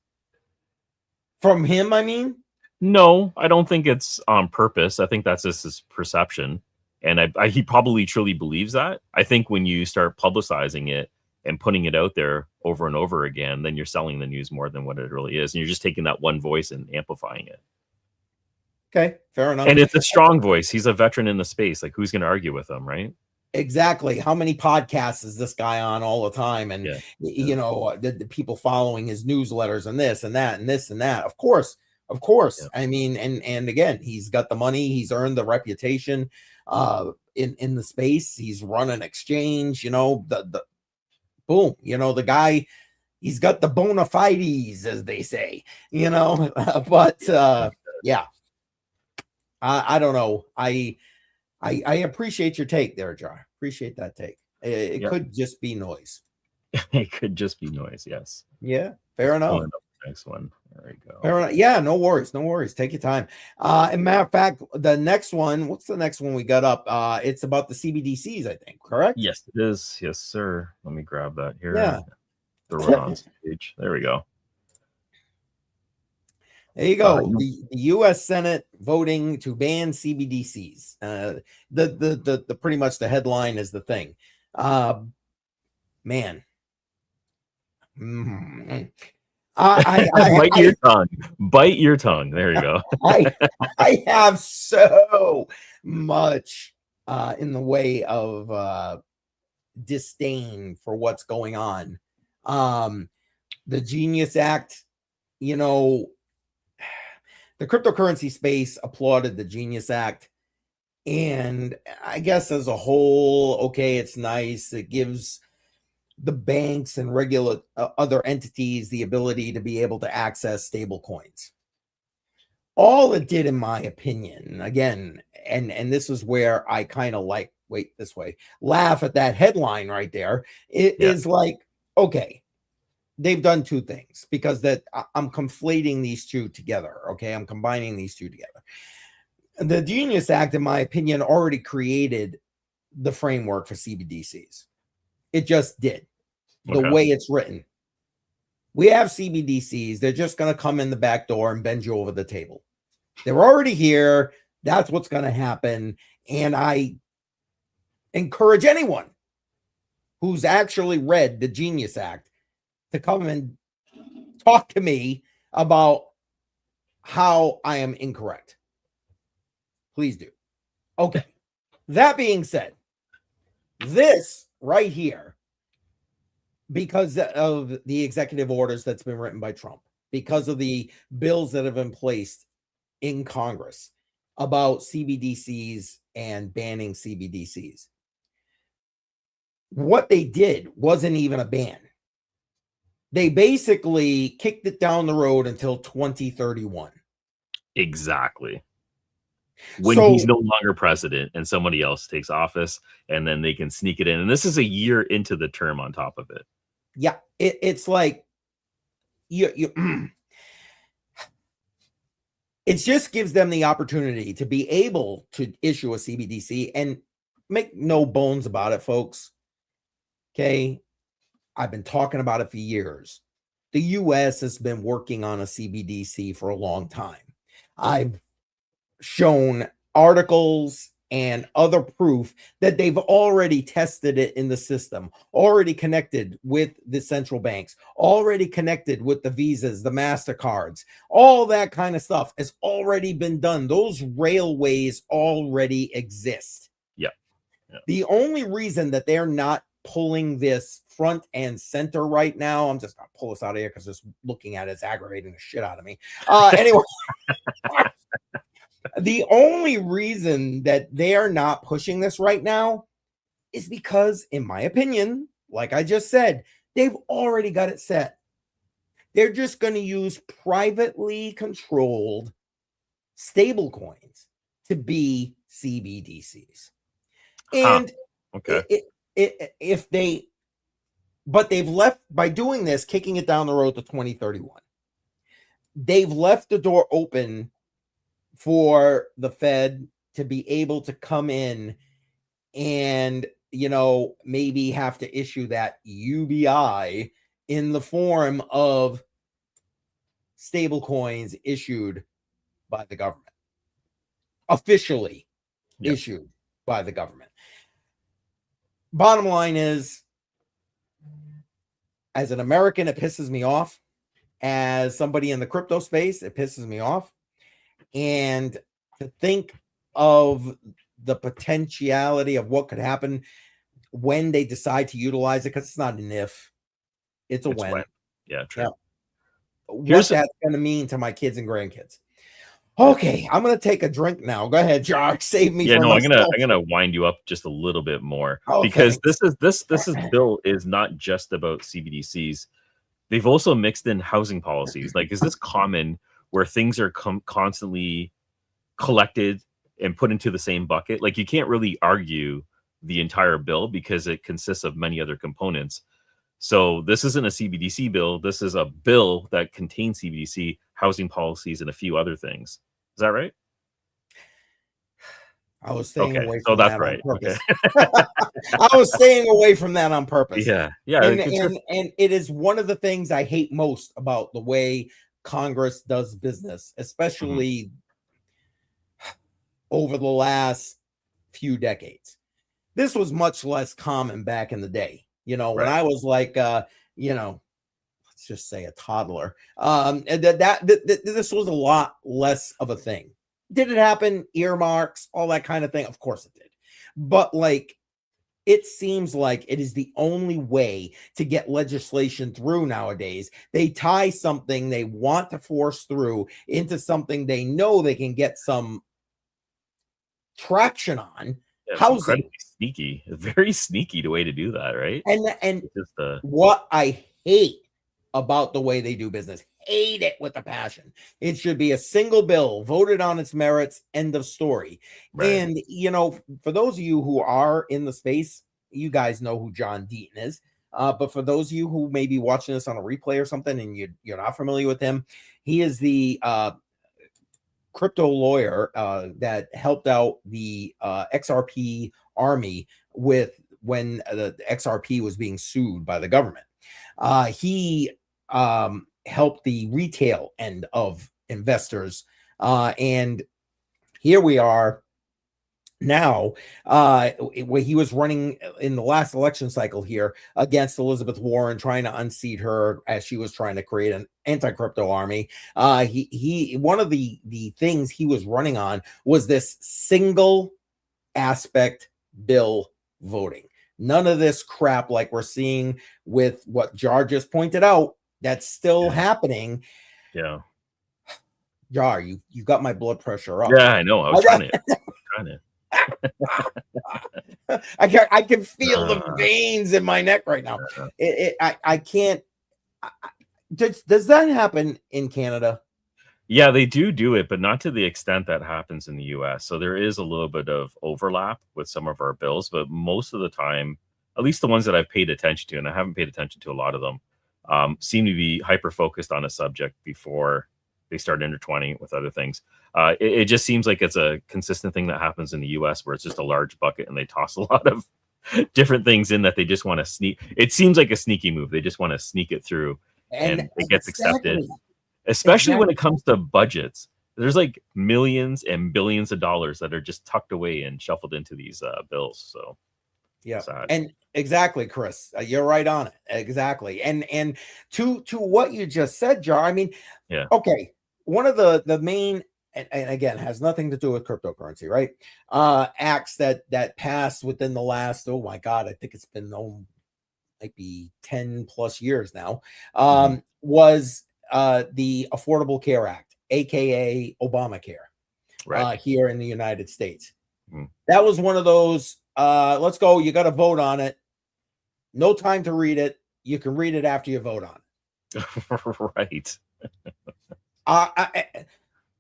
[SPEAKER 1] From him, I mean?
[SPEAKER 2] No, I don't think it's on purpose. I think that's just his perception. And he probably truly believes that. I think when you start publicizing it and putting it out there over and over again, then you're selling the news more than what it really is. And you're just taking that one voice and amplifying it.
[SPEAKER 1] Okay, fair enough.
[SPEAKER 2] And it's a strong voice. He's a veteran in the space. Like, who's going to argue with him, right?
[SPEAKER 1] Exactly. How many podcasts is this guy on all the time? And, you know, the people following his newsletters and this and that and this and that. Of course. Yeah. I mean, and again, he's got the money. He's earned the reputation in the space. He's run an exchange, you know, the boom, you know, the guy, he's got the bona fides, as they say, you know, but yeah, I don't know. I appreciate your take there, Jar. Appreciate that take. It could just be noise.
[SPEAKER 2] It could just be noise. Yes.
[SPEAKER 1] Yeah. Fair enough.
[SPEAKER 2] Next one. There we go.
[SPEAKER 1] Fair enough. Yeah. No worries. No worries. Take your time. And matter of fact, the next one, what's the next one we got up? It's about the CBDCs, I think. Correct?
[SPEAKER 2] Yes, it is. Yes, sir. Let me grab that here.
[SPEAKER 1] Yeah.
[SPEAKER 2] Throw it on stage. There we go.
[SPEAKER 1] There you go. The U.S. Senate voting to ban CBDCs. The pretty much the headline is the thing. Man.
[SPEAKER 2] Bite your tongue. Bite your tongue. There you go.
[SPEAKER 1] I have so much in the way of disdain for what's going on. The Genius Act, you know, the cryptocurrency space applauded the Genius Act. And I guess as a whole, okay, it's nice. It gives the banks and regular other entities the ability to be able to access stable coins. All it did, in my opinion, again, and this is where I kind of like, laugh at that headline right there. It is like, okay, they've done two things, because that I'm conflating these two together. Okay, I'm combining these two together. The Genius Act, in my opinion, already created the framework for CBDCs. It just did. The way it's written. We have CBDCs. They're just going to come in the back door and bend you over the table. They're already here. That's what's going to happen. And I encourage anyone who's actually read the Genius Act to come and talk to me about how I am incorrect. Please do. Okay. That being said, this right here, because of the executive orders that's been written by Trump, because of the bills that have been placed in Congress about CBDCs and banning CBDCs, what they did wasn't even a ban. They basically kicked it down the road until 2031.
[SPEAKER 2] Exactly. When he's no longer president and somebody else takes office, and then they can sneak it in. And this is a year into the term on top of it.
[SPEAKER 1] Yeah, it's like it just gives them the opportunity to be able to issue a CBDC. And make no bones about it, folks. Okay, I've been talking about it for years. The US has been working on a CBDC for a long time. I've shown articles and other proof that they've already tested it in the system, already connected with the central banks, already connected with the Visas, the MasterCards, all that kind of stuff has already been done. Those railways already exist.
[SPEAKER 2] Yeah.
[SPEAKER 1] The only reason that they're not pulling this front and center right now, I'm just gonna pull this out of here because just looking at it is aggravating the shit out of me. Anyway. The only reason that they're not pushing this right now is because, in my opinion, like I just said, they've already got it set. They're just going to use privately controlled stable coins to be CBDCs. And but they've left, by doing this, kicking it down the road to 2031. They've left the door open for the Fed to be able to come in and, you know, maybe have to issue that UBI in the form of stable coins issued by the government, officially issued by the government. Bottom line is, as an American, it pisses me off. As somebody in the crypto space, it pisses me off. And to think of the potentiality of what could happen when they decide to utilize it, because it's not an if, it's a when.
[SPEAKER 2] Yeah, true.
[SPEAKER 1] Yeah. What that's going to mean to my kids and grandkids. Okay, I'm going to take a drink now. Go ahead, Jar. Save me.
[SPEAKER 2] Yeah, no, I'm gonna wind you up just a little bit more, because this bill is not just about CBDCs. They've also mixed in housing policies. Like, is this common where things are constantly collected and put into the same bucket? Like, you can't really argue the entire bill because it consists of many other components. So this isn't a CBDC bill. This is a bill that contains CBDC, housing policies, and a few other things. Is that right?
[SPEAKER 1] I was staying away
[SPEAKER 2] from
[SPEAKER 1] that on purpose. I was staying away from that on purpose.
[SPEAKER 2] Yeah.
[SPEAKER 1] And it is one of the things I hate most about the way Congress does business, especially over the last few decades. This was much less common back in the day. When I was like, let's just say a toddler, and this was a lot less of a thing. Did it happen? Earmarks, all that kind of thing? Of course it did. But it seems like it is the only way to get legislation through nowadays. They tie something they want to force through into something they know they can get some traction on.
[SPEAKER 2] Yeah, housing. Sneaky, very sneaky the way to do that, right?
[SPEAKER 1] And what I hate about the way they do business, hate it with a passion. It should be a single bill, voted on its merits, end of story. Right. And for those of you who are in the space, you guys know who John Deaton is. But for those of you who may be watching this on a replay or something and you're not familiar with him, he is the crypto lawyer that helped out the XRP army when the XRP was being sued by the government. He helped the retail end of investors, and here we are now, where he was running in the last election cycle here against Elizabeth Warren, trying to unseat her as she was trying to create an anti-crypto army. He one of the things he was running on was this single aspect bill voting. None of this crap like we're seeing with what Jar just pointed out. That's still happening.
[SPEAKER 2] Yeah.
[SPEAKER 1] Jar, you got my blood pressure up.
[SPEAKER 2] Yeah, I know. I was trying to.
[SPEAKER 1] I can feel the veins in my neck right now. I can't. Does that happen in Canada?
[SPEAKER 2] Yeah, they do it, but not to the extent that happens in the US. So there is a little bit of overlap with some of our bills, but most of the time, at least the ones that I've paid attention to, and I haven't paid attention to a lot of them, seem to be hyper focused on a subject before they start intertwining with other things. It just seems like it's a consistent thing that happens in the US where it's just a large bucket and they toss a lot of different things in that they just want to sneak. It seems like a sneaky move. They just want to sneak it through and it gets accepted, especially when it comes to budgets. There's like millions and billions of dollars that are just tucked away and shuffled into these bills. So
[SPEAKER 1] yeah, and exactly, Chris, you're right on it. Exactly. And to what you just said, Jar, I mean, okay, one of the main, and again, has nothing to do with cryptocurrency, right? Acts that passed within the last, oh my God, I think it's been might be 10 plus years now, was the Affordable Care Act, aka Obamacare, here in the United States. That was one of those, let's go, you got to vote on it. No time to read it. You can read it after you vote on
[SPEAKER 2] Right.
[SPEAKER 1] it.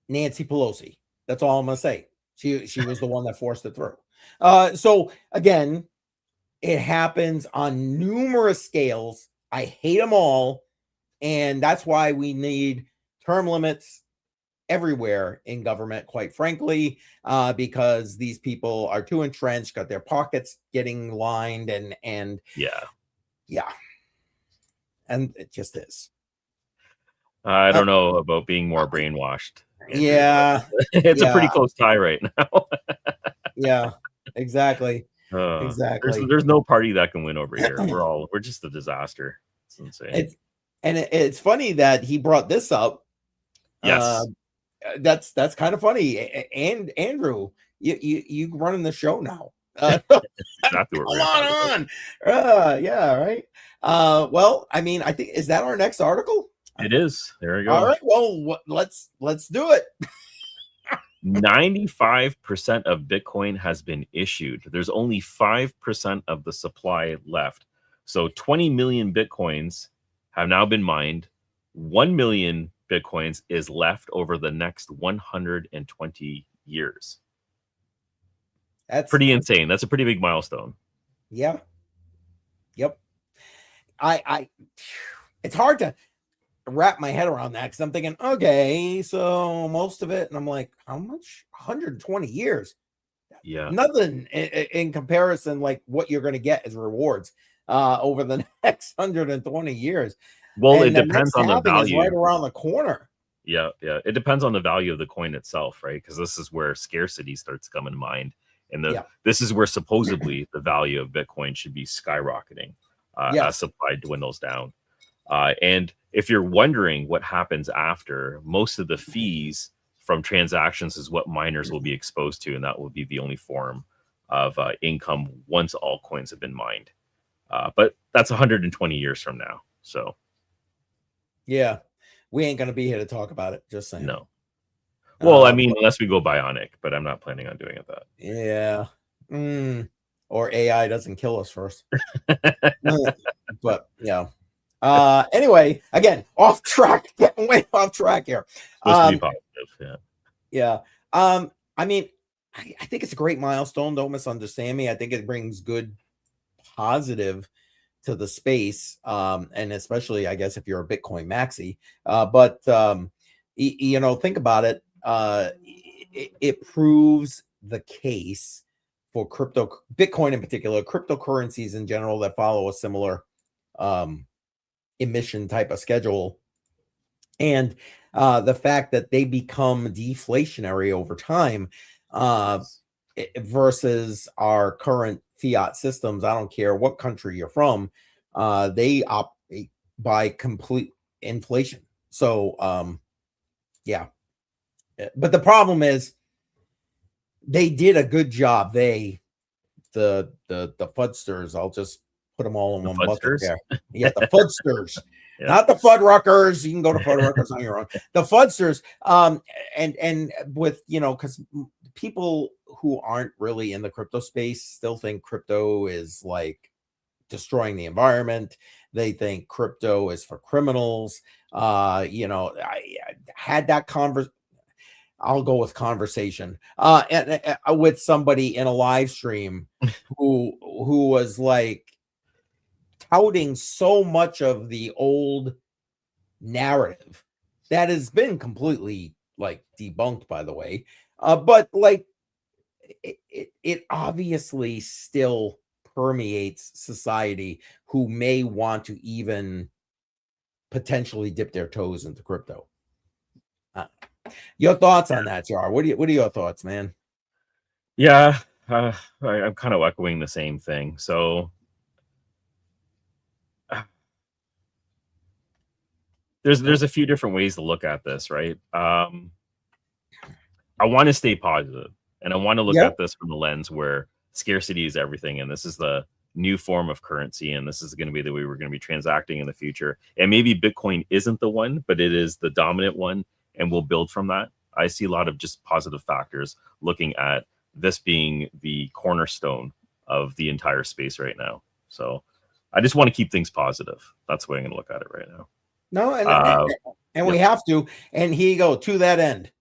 [SPEAKER 1] Nancy Pelosi. That's all I'm going to say. She was the one that forced it through. So again, it happens on numerous scales. I hate them all. And that's why we need term limits everywhere in government, quite frankly, because these people are too entrenched, got their pockets getting lined, and yeah. And it just is.
[SPEAKER 2] I don't know about being more brainwashed.
[SPEAKER 1] Yeah.
[SPEAKER 2] It's a pretty close tie right now.
[SPEAKER 1] Yeah, exactly. Exactly.
[SPEAKER 2] There's no party that can win over here. We're just a disaster. It's insane.
[SPEAKER 1] It's funny that he brought this up.
[SPEAKER 2] Yes.
[SPEAKER 1] That's kind of funny. And Andrew, you running the show now.
[SPEAKER 2] Exactly what
[SPEAKER 1] we're on. Yeah, right. Well, I mean, I think, is that our next article?
[SPEAKER 2] It is. There we go.
[SPEAKER 1] All right. Well, let's do it.
[SPEAKER 2] 95% of Bitcoin has been issued. There's only 5% of the supply left. So 20 million Bitcoins have now been mined. 1 million Bitcoins is left over the next 120 years. That's pretty insane. That's a pretty big milestone.
[SPEAKER 1] Yeah. Yep. It's hard to wrap my head around that because I'm thinking, okay, so most of it, and I'm like, how much? 120 years.
[SPEAKER 2] Yeah.
[SPEAKER 1] Nothing in comparison, like what you're going to get as rewards over the next 120 years.
[SPEAKER 2] Well, it depends on the value.
[SPEAKER 1] right around the corner.
[SPEAKER 2] Yeah, yeah. It depends on the value of the coin itself, right? Because this is where scarcity starts coming to mind, and this is where supposedly the value of Bitcoin should be skyrocketing as supply dwindles down. And if you're wondering what happens after, most of the fees from transactions is what miners will be exposed to, and that will be the only form of income once all coins have been mined. But that's 120 years from now. So,
[SPEAKER 1] yeah, we ain't gonna be here to talk about it. Just saying.
[SPEAKER 2] No. Well, I mean, unless we go bionic, but I'm not planning on doing it that.
[SPEAKER 1] Yeah. Or AI doesn't kill us first. But yeah. Anyway, again, off track, getting way off track here.
[SPEAKER 2] Supposed to be positive,
[SPEAKER 1] yeah. I mean, I think it's a great milestone. Don't misunderstand me. I think it brings good positive to the space, and especially, I guess, if you're a Bitcoin maxi. But you know, think about it. It proves the case for Bitcoin in particular, cryptocurrencies in general that follow a similar emission type of schedule, and the fact that they become deflationary over time versus our current fiat systems. I don't care what country you're from, they operate by complete inflation. So yeah, but the problem is they did a good job. The Fudsters, I'll just put them all in one bucket there. Yeah, the Fudsters. Yeah. Not the Fuddruckers. You can go to Fuddruckers on your own. The Fudsters, and with, you know, because people who aren't really in the crypto space still think crypto is like destroying the environment. They think crypto is for criminals. You know, I had that conversation. I'll go with conversation with somebody in a live stream who was like touting so much of the old narrative that has been completely like debunked, by the way. But like it obviously still permeates society who may want to even potentially dip their toes into crypto. Your thoughts on that, Jar? What are your thoughts, man?
[SPEAKER 2] Yeah, I'm kind of echoing the same thing. So there's a few different ways to look at this, right? I want to stay positive, and I want to look at this from the lens where scarcity is everything, and this is the new form of currency, and this is going to be the way we're going to be transacting in the future. And maybe Bitcoin isn't the one, but it is the dominant one, and we'll build from that. I see a lot of just positive factors looking at this being the cornerstone of the entire space right now. So I just want to keep things positive. That's the way I'm going to look at it right now.
[SPEAKER 1] No, and we have to. And here you go, to that end.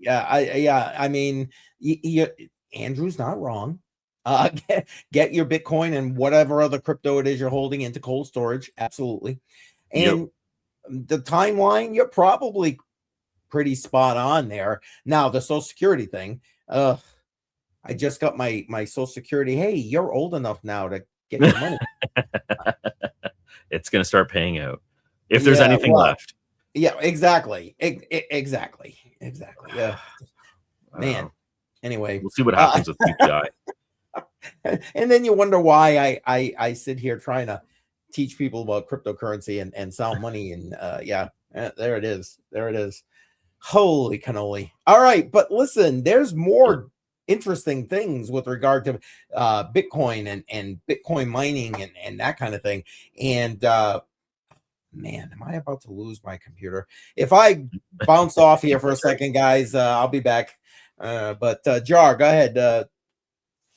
[SPEAKER 1] I mean, Andrew's not wrong. Get your Bitcoin and whatever other crypto it is you're holding into cold storage. Absolutely. And the timeline, you're probably pretty spot on there. Now, the Social Security thing, I just got my Social Security. Hey, you're old enough now to get your money.
[SPEAKER 2] It's going to start paying out if there's anything left.
[SPEAKER 1] Yeah, exactly. Exactly. Yeah, man. Anyway,
[SPEAKER 2] we'll see what happens with CPI.
[SPEAKER 1] And then you wonder why I sit here trying to teach people about cryptocurrency and sound money. And there it is. Holy cannoli. All right. But listen, there's more interesting things with regard to Bitcoin and Bitcoin mining and that kind of thing. And man, am I about to lose my computer? If I bounce off here for a second, guys, I'll be back. But Jar, go ahead.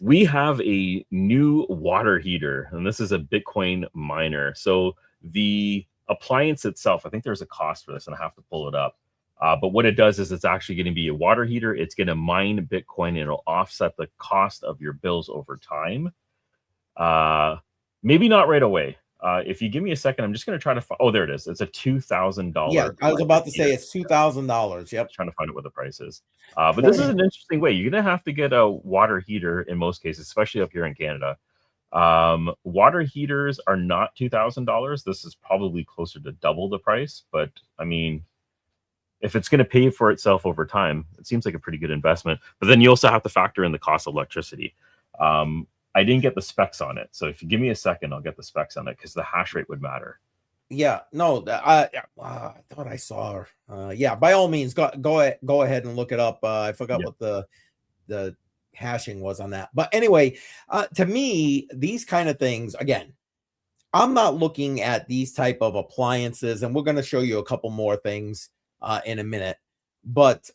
[SPEAKER 2] We have a new water heater, and this is a Bitcoin miner. So the appliance itself, I think there's a cost for this, and I have to pull it up. But what it does is it's actually going to be a water heater. It's going to mine Bitcoin, and it'll offset the cost of your bills over time. Maybe not right away. If you give me a second, I'm just going to try to find. Oh, there it is. It's a $2,000.
[SPEAKER 1] Yeah, I was about to say it's $2,000. Yep.
[SPEAKER 2] Trying to find out what the price is. But this is an interesting way. You're going to have to get a water heater in most cases, especially up here in Canada. Water heaters are not $2,000. This is probably closer to double the price, but I mean, if it's going to pay for itself over time, it seems like a pretty good investment. But then you also have to factor in the cost of electricity. I didn't get the specs on it, so if you give me a second, I'll get the specs on it because the hash rate would matter.
[SPEAKER 1] Yeah, no, I thought I saw her. Yeah, by all means, go ahead and look it up. I forgot what the hashing was on that, but anyway, to me, these kind of things, again, I'm not looking at these type of appliances, and we're going to show you a couple more things in a minute, but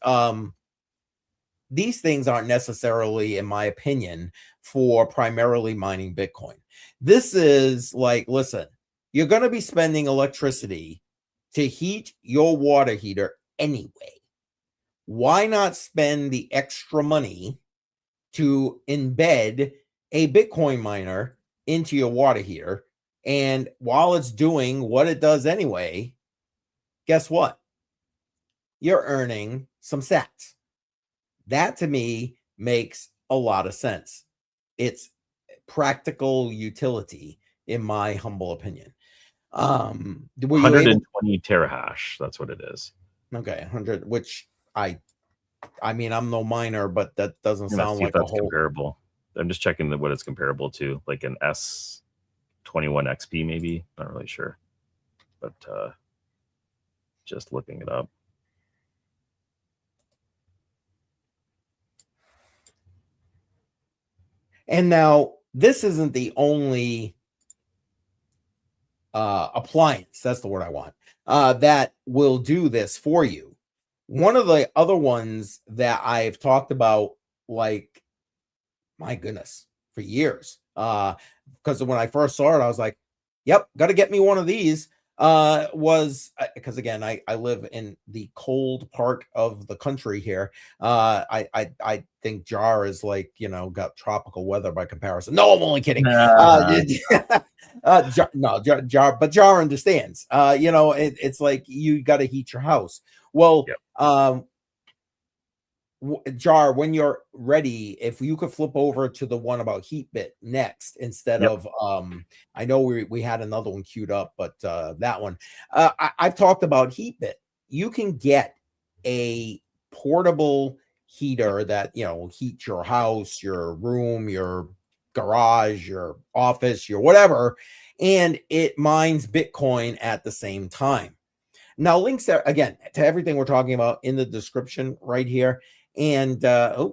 [SPEAKER 1] these things aren't necessarily, in my opinion, for primarily mining Bitcoin. This is like, listen, you're going to be spending electricity to heat your water heater anyway. Why not spend the extra money to embed a Bitcoin miner into your water heater? And while it's doing what it does anyway, guess what? You're earning some sats. That to me makes a lot of sense. It's practical utility, in my humble opinion. Were you
[SPEAKER 2] 120 terahash. That's what it is.
[SPEAKER 1] Okay, 100, which I mean, I'm no miner, but that doesn't sound like
[SPEAKER 2] a whole comparable. I'm just checking what it's comparable to, like an S21 XP, maybe. Not really sure, but just looking it up.
[SPEAKER 1] And now this isn't the only appliance, that's the word I want, that will do this for you. One of the other ones that I've talked about, like, my goodness, for years, because when I first saw it, I was like, yep, got to get me one of these, was because again, I live in the cold part of the country here. I think Jar is like, you know, got tropical weather by comparison. No, I'm only kidding. Jar, but Jar understands. You know, it's like you got to heat your house. Well, Jar, when you're ready, if you could flip over to the one about HeatBit next instead of I know we had another one queued up, but that one I've talked about HeatBit. You can get a portable heater that, you know, heats your house, your room, your garage, your office, your whatever, and it mines Bitcoin at the same time. Now, links there again to everything we're talking about in the description right here. And there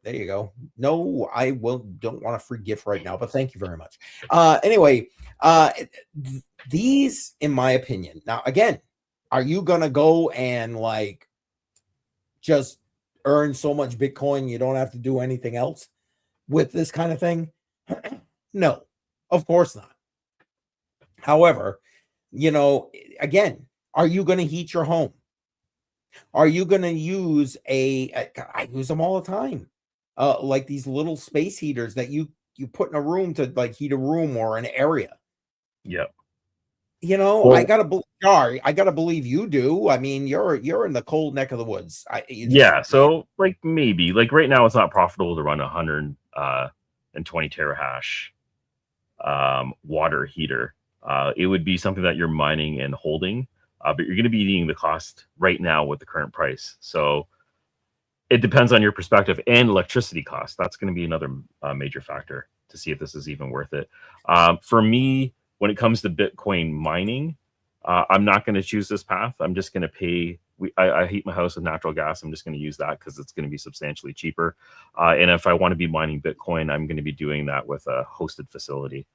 [SPEAKER 1] you go. No, I don't want a free gift right now, but thank you very much. Anyway, these, in my opinion, now again, are you gonna go and like just earn so much Bitcoin you don't have to do anything else with this kind of thing? No, of course not. However, you know, again, are you going to heat your home? Are you going to use I use them all the time. Like these little space heaters that you put in a room to like heat a room or an area.
[SPEAKER 2] Yeah.
[SPEAKER 1] You know, well, I gotta believe you do. I mean, you're in the cold neck of the woods.
[SPEAKER 2] So like maybe like right now it's not profitable to run 120 terahash water heater. It would be something that you're mining and holding, but you're going to be eating the cost right now with the current price. So it depends on your perspective and electricity cost. That's going to be another major factor to see if this is even worth it. For me, when it comes to Bitcoin mining, I'm not going to choose this path. I'm just going to pay. I heat my house with natural gas. I'm just going to use that because it's going to be substantially cheaper. And if I want to be mining Bitcoin, I'm going to be doing that with a hosted facility.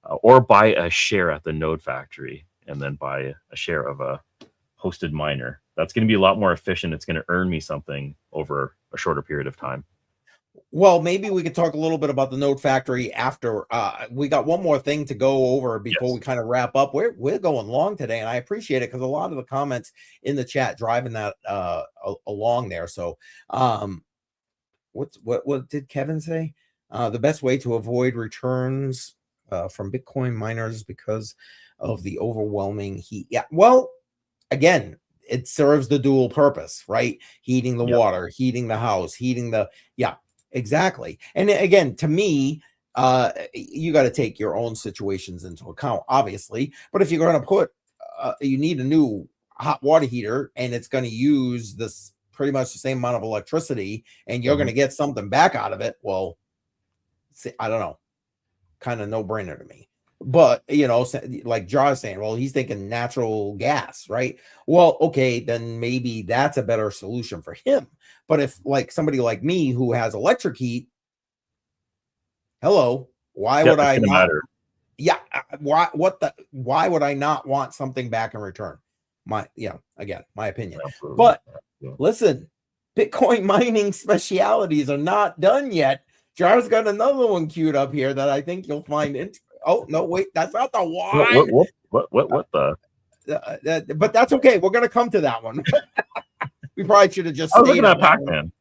[SPEAKER 2] Or buy a share at the node factory and then buy a share of a hosted miner. That's going to be a lot more efficient. It's going to earn me something over a shorter period of time.
[SPEAKER 1] Well, maybe we could talk a little bit about the node factory after. We got one more thing to go over before we kind of wrap up. We're going long today, and I appreciate it because a lot of the comments in the chat driving that along there. So what did Kevin say? The best way to avoid returns from Bitcoin miners because of the overwhelming heat. Yeah, well, again, it serves the dual purpose, right? Heating the water, heating the house, heating the exactly. And again, to me, you got to take your own situations into account, obviously. But if you're going to put, you need a new hot water heater and it's going to use this pretty much the same amount of electricity and you're going to get something back out of it. Well, I don't know, kind of no brainer to me. But, you know, like Jar's saying, well, he's thinking natural gas, right? Well, okay, then maybe that's a better solution for him. But if like somebody like me who has electric heat, hello, why would I not? Matter. Yeah, why would I not want something back in return? Again, my opinion. Absolutely. But listen, Bitcoin mining specialities are not done yet. Jar's got another one queued up here that I think you'll find interesting. Oh no, wait, that's not the one.
[SPEAKER 2] What the?
[SPEAKER 1] But that's okay. We're gonna come to that one. We probably should have just.
[SPEAKER 2] I was looking at Pac-Man.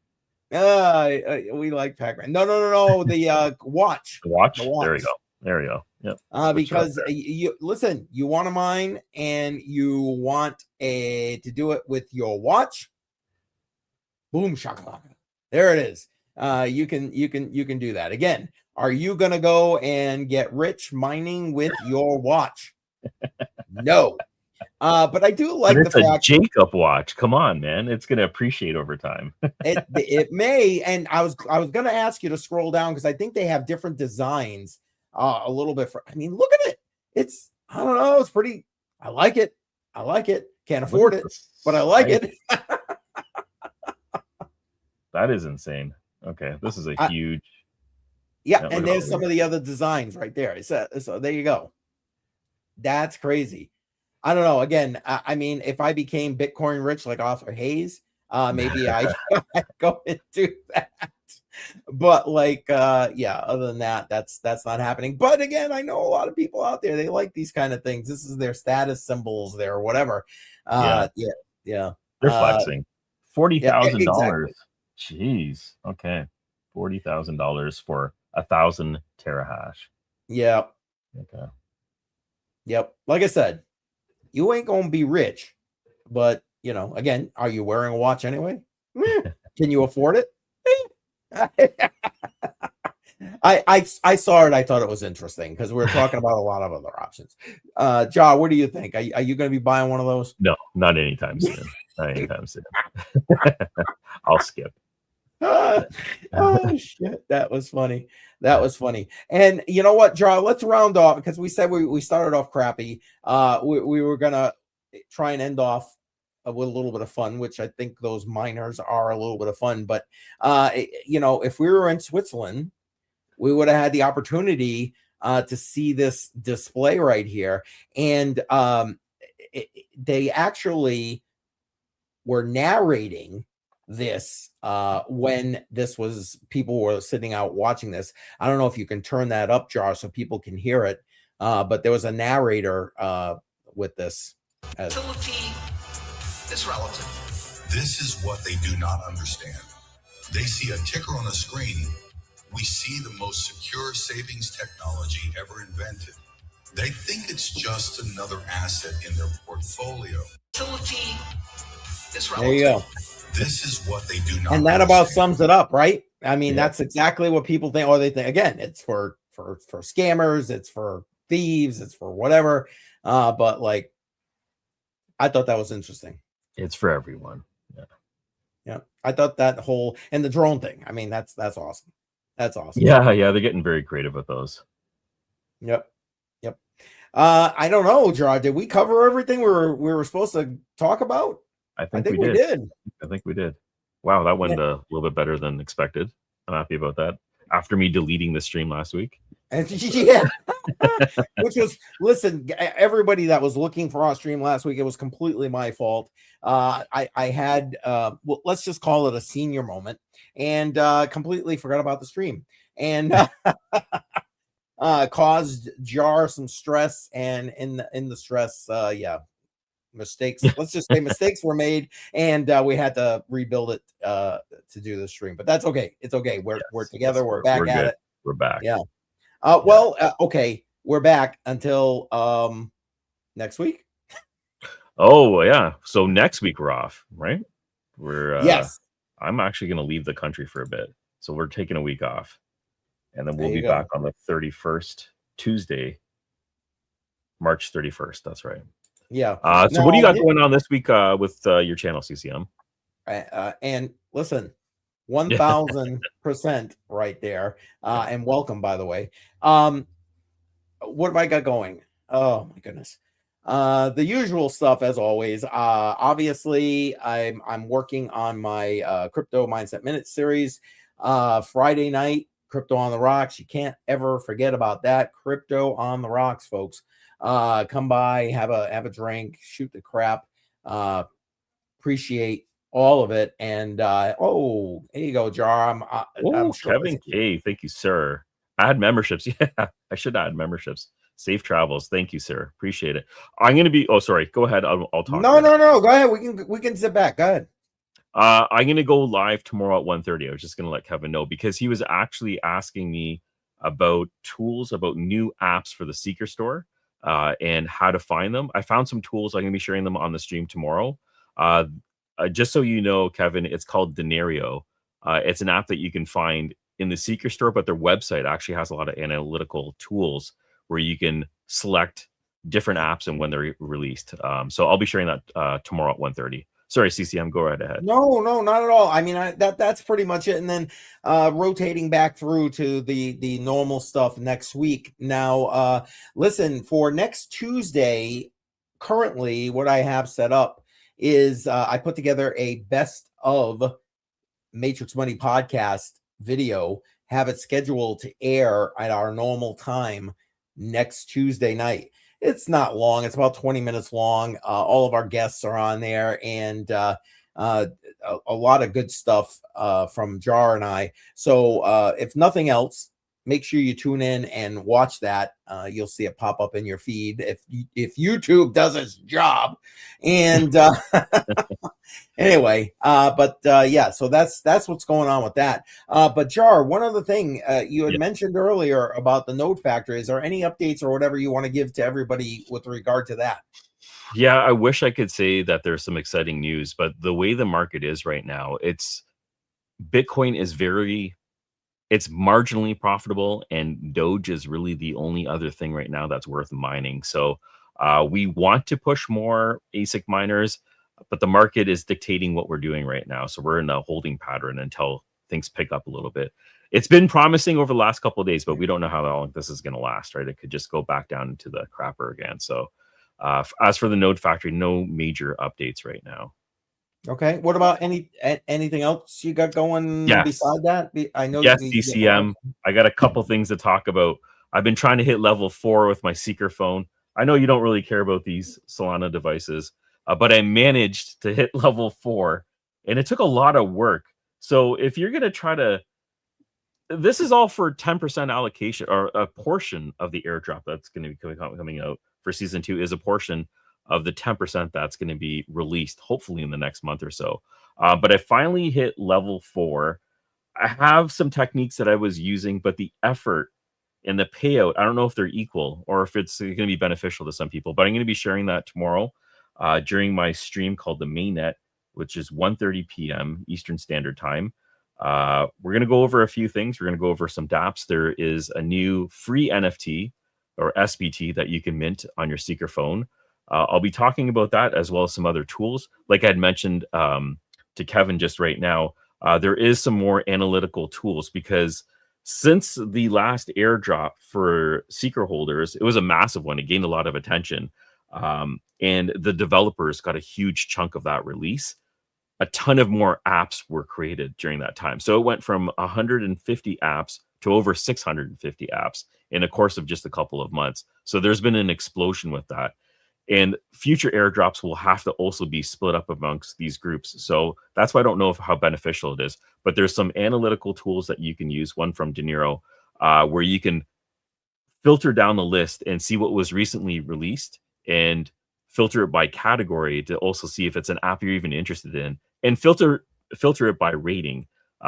[SPEAKER 1] We like Pac-Man. No. The watch.
[SPEAKER 2] The watch. There we go. There we go. Yep.
[SPEAKER 1] Because you listen, you want to mine and you want to do it with your watch. Boom shakalaka. There it is. You can do that. Again, are you gonna go and get rich mining with your watch? No. But I do like the fact
[SPEAKER 2] Jacob watch. Come on, man. It's gonna appreciate over time.
[SPEAKER 1] it may, and I was gonna ask you to scroll down because I think they have different designs a little bit I mean, look at it. It's, I don't know, it's pretty. I like it. Can't afford it, but I like it.
[SPEAKER 2] That is insane. Okay, this is a huge.
[SPEAKER 1] Yeah, and there's some of the other designs right there. So there you go. That's crazy. I don't know. Again, I mean, if I became Bitcoin rich like Arthur Hayes, maybe I'd go and do that. But like, other than that, that's not happening. But again, I know a lot of people out there, they like these kind of things. This is their status symbols there or whatever. Yeah.
[SPEAKER 2] They're flexing. $40,000.
[SPEAKER 1] Exactly.
[SPEAKER 2] Jeez. Okay. $40,000 for 1,000 terahash.
[SPEAKER 1] Yeah.
[SPEAKER 2] Okay.
[SPEAKER 1] Yep. Like I said, you ain't gonna be rich, but you know, again, are you wearing a watch anyway? Can you afford it? I saw it. I thought it was interesting because we're talking about a lot of other options. Ja, what do you think? Are you going to be buying one of those?
[SPEAKER 2] No, not anytime soon. Not anytime soon. I'll skip.
[SPEAKER 1] Oh shit, that was funny. And you know what, Ja, let's round off because we said we started off crappy. We were gonna try and end off with a little bit of fun, which I think those miners are a little bit of fun. But you know, if we were in Switzerland, we would have had the opportunity to see this display right here, and they actually were narrating this when people were sitting out watching this. I don't know if you can turn that up, Jar, so people can hear it. But there was a narrator with this.
[SPEAKER 3] Volatility is relative. This is what they do not understand. They see a ticker on a screen. We see the most secure savings technology ever invented. They think it's just another asset in their portfolio. Volatility is relative.
[SPEAKER 1] There you go.
[SPEAKER 3] This is what they do not.
[SPEAKER 1] And that about sums it up, right? I mean, that's exactly what people think. Or they think, again, it's for scammers, it's for thieves, it's for whatever. But like, I thought that was interesting.
[SPEAKER 2] It's for everyone.
[SPEAKER 1] Yeah. I thought that whole and the drone thing. I mean, that's awesome. That's awesome.
[SPEAKER 2] Yeah, they're getting very creative with those.
[SPEAKER 1] Yep. I don't know, Gerard. Did we cover everything we were supposed to talk about?
[SPEAKER 2] I think we did. I think we did. Wow, that went a little bit better than expected. I'm happy about that. After me deleting the stream last week.
[SPEAKER 1] Yeah. Which was, listen, everybody that was looking for our stream last week, it was completely my fault. I had, well, let's just call it a senior moment, and completely forgot about the stream, and caused Jar some stress, and in the stress, mistakes. Let's just say mistakes were made, and we had to rebuild it to do the stream. But that's okay. It's okay. We're together. We're back at it.
[SPEAKER 2] We're back.
[SPEAKER 1] Yeah. Well, okay. We're back until next week.
[SPEAKER 2] Oh yeah. So next week we're off, right? We're
[SPEAKER 1] yes.
[SPEAKER 2] I'm actually going to leave the country for a bit, so we're taking a week off. And then
[SPEAKER 1] There
[SPEAKER 2] we'll be
[SPEAKER 1] you go.
[SPEAKER 2] back on the 31st, Tuesday, March 31st. That's right.
[SPEAKER 1] Yeah.
[SPEAKER 2] So what do you got going on this week with your channel, CCM?
[SPEAKER 1] And listen, 1000% right there. And welcome, by the way. What have I got going? Oh my goodness. The usual stuff as always. Obviously, I'm working on my Crypto Mindset Minute series. Friday night, Crypto on the Rocks. You can't ever forget about that. Crypto on the Rocks, folks. Come by, have a drink, shoot the crap. Appreciate all of it. And oh, there you go, Jar. I'm sure
[SPEAKER 2] Kevin K, thank you, sir. Add memberships. Yeah, I should add memberships. Safe travels. Thank you, sir. Appreciate it. I'm gonna be. Oh, sorry. Go ahead. I'll talk.
[SPEAKER 1] No. Go ahead. We can sit back. Go ahead.
[SPEAKER 2] I'm gonna go live tomorrow at 1:30. I was just gonna let Kevin know because he was actually asking me about tools, about new apps for the Seeker store, and how to find them. I found some tools. I'm gonna be sharing them on the stream tomorrow. Just so you know, Kevin, it's called Denario. It's an app that you can find in the Seeker store, but their website actually has a lot of analytical tools where you can select different apps and when they're released. So I'll be sharing that tomorrow at 1:30. Sorry, CCM, go right ahead.
[SPEAKER 1] No, not at all. I mean, that's pretty much it. And then rotating back through to the normal stuff next week. Now, listen, for next Tuesday, currently what I have set up is I put together a best of Matrix Money podcast video, have it scheduled to air at our normal time next Tuesday night. It's not long. It's about 20 minutes long. All of our guests are on there, and a lot of good stuff from Jar and I. So if nothing else, make sure you tune in and watch that. You'll see it pop up in your feed if YouTube does its job. And anyway, yeah, so that's what's going on with that. But Jar, one other thing you had mentioned earlier about the Node Factory. Is there any updates or whatever you want to give to everybody with regard to that?
[SPEAKER 2] Yeah, I wish I could say that there's some exciting news, but the way the market is right now, Bitcoin is it's marginally profitable, and Doge is really the only other thing right now that's worth mining. So we want to push more ASIC miners, but the market is dictating what we're doing right now. So we're in a holding pattern until things pick up a little bit. It's been promising over the last couple of days, but we don't know how long this is going to last, right? It could just go back down into the crapper again. So as for the Node Factory, no major updates right now.
[SPEAKER 1] Okay. What about anything else you got going beside that? I know.
[SPEAKER 2] Yes, CCM. I got a couple things to talk about. I've been trying to hit level 4 with my Seeker phone. I know you don't really care about these Solana devices, but I managed to hit level 4, and it took a lot of work. So if you're going to this is all for 10% allocation, or a portion of the airdrop that's going to be coming out for season 2 is a portion of the 10% that's going to be released, hopefully in the next month or so. But I finally hit level 4. I have some techniques that I was using, but the effort and the payout, I don't know if they're equal or if it's going to be beneficial to some people. But I'm going to be sharing that tomorrow during my stream called the Mainnet, which is 1:30 p.m. Eastern Standard Time. We're going to go over a few things. We're going to go over some dApps. There is a new free NFT or SBT that you can mint on your Seeker phone. I'll be talking about that as well as some other tools. Like I had mentioned to Kevin just right now, there is some more analytical tools, because since the last airdrop for Seeker holders, it was a massive one. It gained a lot of attention. And the developers got a huge chunk of that release. A ton of more apps were created during that time. So it went from 150 apps to over 650 apps in a course of just a couple of months. So there's been an explosion with that. And future airdrops will have to also be split up amongst these groups. So that's why I don't know how beneficial it is. But there's some analytical tools that you can use, one from Denario, where you can filter down the list and see what was recently released and filter it by category to also see if it's an app you're even interested in, and filter it by rating,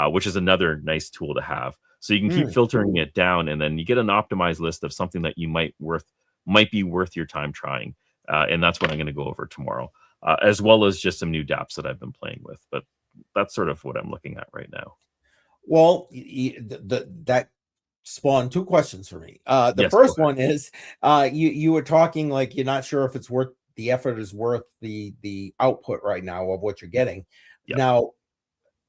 [SPEAKER 2] which is another nice tool to have. So you can keep filtering it down, and then you get an optimized list of something that you might be worth your time trying. And that's what I'm going to go over tomorrow, as well as just some new dApps that I've been playing with. But that's sort of what I'm looking at right now.
[SPEAKER 1] Well, that spawned two questions for me. The
[SPEAKER 2] Yes,
[SPEAKER 1] first
[SPEAKER 2] go ahead.
[SPEAKER 1] one is you were talking like you're not sure if it's worth the effort is worth the output right now of what you're getting.
[SPEAKER 2] Yep.
[SPEAKER 1] Now,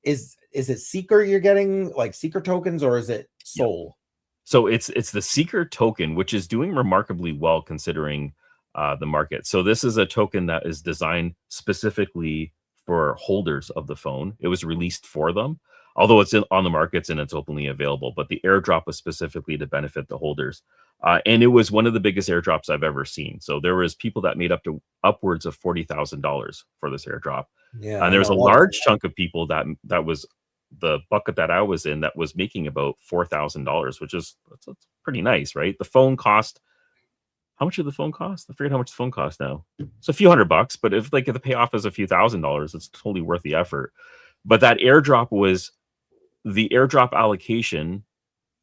[SPEAKER 1] is it Seeker you're getting, like Seeker tokens, or is it Soul?
[SPEAKER 2] So it's the Seeker token, which is doing remarkably well considering the market. So this is a token that is designed specifically for holders of the phone. It was released for them, although it's on the markets and it's openly available. But the airdrop was specifically to benefit the holders, and it was one of the biggest airdrops I've ever seen. So there was people that made up to upwards of $40,000 for this airdrop.
[SPEAKER 1] Yeah,
[SPEAKER 2] And
[SPEAKER 1] I
[SPEAKER 2] there's a
[SPEAKER 1] know.
[SPEAKER 2] large chunk of people that was the bucket that I was in that was making about $4,000, which is that's pretty nice, right? The phone cost. How much did the phone cost? I forget how much the phone costs now. It's a few $100, but if the payoff is a few $1,000s, it's totally worth the effort. But that airdrop was the airdrop allocation,